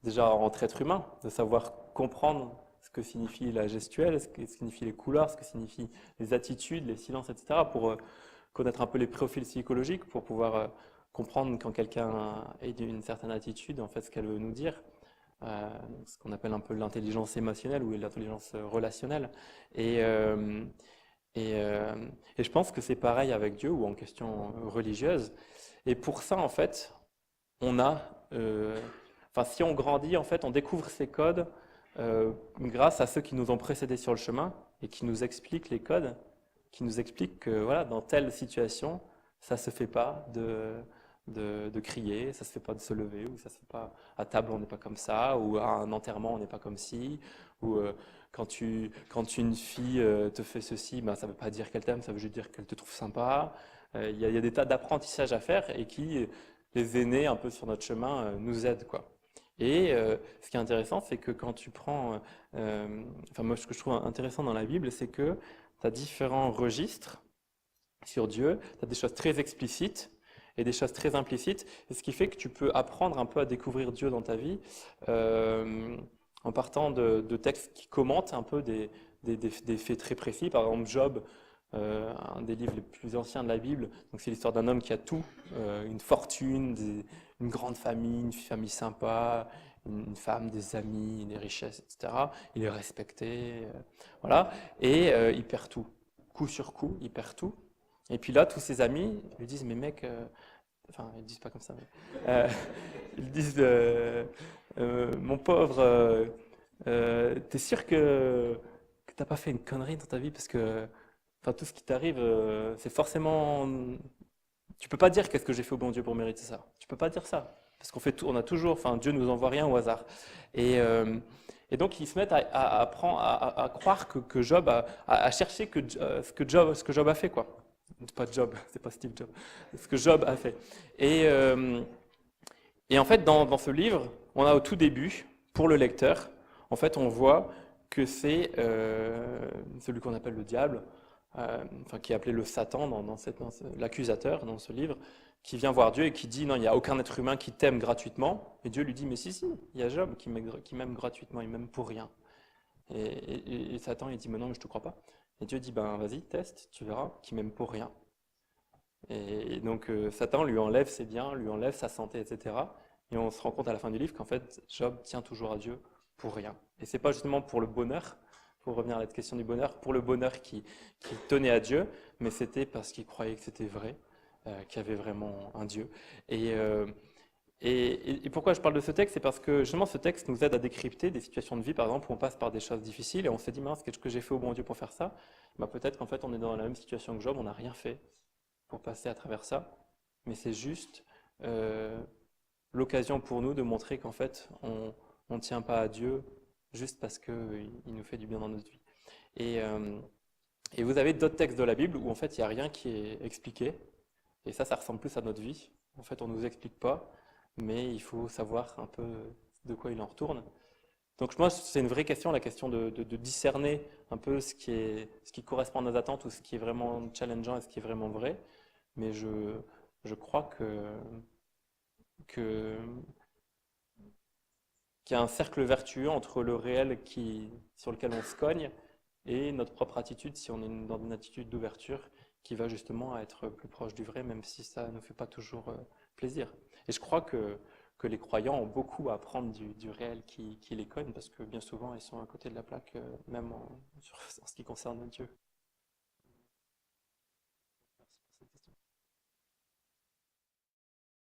déjà entre êtres humains, de savoir comprendre ce que signifie la gestuelle, ce que signifient les couleurs, ce que signifient les attitudes, les silences, etc., pour connaître un peu les profils psychologiques, pour pouvoir comprendre quand quelqu'un est d'une certaine attitude, en fait, ce qu'elle veut nous dire. Ce qu'on appelle un peu l'intelligence émotionnelle ou l'intelligence relationnelle. Et je pense que c'est pareil avec Dieu ou en question religieuse. Et pour ça, en fait, si on grandit, en fait, on découvre ces codes grâce à ceux qui nous ont précédés sur le chemin et qui nous expliquent les codes, qui nous expliquent que voilà, dans telle situation, ça se fait pas de crier, ça se fait pas de se lever, ou ça se fait pas à table on n'est pas comme ça, ou à un enterrement on n'est pas comme ci, ou quand une fille te fait ceci, ben, ça ne veut pas dire qu'elle t'aime, ça veut juste dire qu'elle te trouve sympa. Il y a des tas d'apprentissages à faire et qui, les aînés un peu sur notre chemin, nous aident, quoi. Et ce qui est intéressant, c'est que quand tu prends... moi, ce que je trouve intéressant dans la Bible, c'est que tu as différents registres sur Dieu, tu as des choses très explicites et des choses très implicites, et ce qui fait que tu peux apprendre un peu à découvrir Dieu dans ta vie en partant de textes qui commentent un peu des faits très précis. Par exemple, Job, un des livres les plus anciens de la Bible, donc c'est l'histoire d'un homme qui a tout, une fortune, une grande famille, une famille sympa, une femme, des amis, des richesses, etc. Il est respecté, voilà, et il perd tout, coup sur coup, il perd tout. Et puis là, tous ses amis lui disent, mais mec, enfin, ils ne disent pas comme ça, mais ils disent, mon pauvre, t'es sûr que t'as pas fait une connerie dans ta vie, parce que enfin, tout ce qui t'arrive, c'est forcément... Tu peux pas dire qu'est-ce que j'ai fait au bon Dieu pour mériter ça. Tu peux pas dire ça. Parce qu'on fait tout, on a toujours, enfin, Dieu nous envoie rien au hasard. Et donc, ils se mettent à croire que Job à chercher ce que Job a fait, quoi. Pas Job, c'est pas Steve Jobs. Ce que Job a fait. Et en fait, dans ce livre, on a au tout début, pour le lecteur, en fait, on voit que c'est celui qu'on appelle le diable, qui est appelé le Satan l'accusateur dans ce livre, qui vient voir Dieu et qui dit non, il n'y a aucun être humain qui t'aime gratuitement. Et Dieu lui dit mais si, il y a Job qui m'aime gratuitement, il m'aime pour rien. Et Satan il dit mais non, mais je te crois pas. Et Dieu dit ben vas-y, teste, tu verras, qu'il m'aime pour rien. Et donc Satan lui enlève ses biens, lui enlève sa santé, etc. Et on se rend compte à la fin du livre qu'en fait Job tient toujours à Dieu pour rien. Et c'est pas justement pour le bonheur, pour revenir à la question du bonheur, pour le bonheur qui tenait à Dieu, mais c'était parce qu'il croyait que c'était vrai, qu'il y avait vraiment un Dieu. Et pourquoi je parle de ce texte, c'est parce que justement ce texte nous aide à décrypter des situations de vie, par exemple, où on passe par des choses difficiles et on se dit, mince, qu'est-ce que j'ai fait au bon Dieu pour faire ça? Bah, peut-être qu'en fait on est dans la même situation que Job, on n'a rien fait pour passer à travers ça, mais c'est juste l'occasion pour nous de montrer qu'en fait on ne tient pas à Dieu juste parce qu'il nous fait du bien dans notre vie. Et vous avez d'autres textes de la Bible où en fait il n'y a rien qui est expliqué, et ça ressemble plus à notre vie. En fait, on ne nous explique pas, mais il faut savoir un peu de quoi il en retourne. Donc moi, c'est une vraie question, la question de discerner un peu ce qui correspond à nos attentes ou ce qui est vraiment challengeant et ce qui est vraiment vrai. Mais je crois qu'il y a un cercle vertueux entre le réel sur lequel on se cogne et notre propre attitude, si on est dans une attitude d'ouverture, qui va justement être plus proche du vrai, même si ça ne nous fait pas toujours plaisir. Et je crois que les croyants ont beaucoup à apprendre du réel qui les cogne, parce que bien souvent, ils sont à côté de la plaque, même en ce qui concerne Dieu.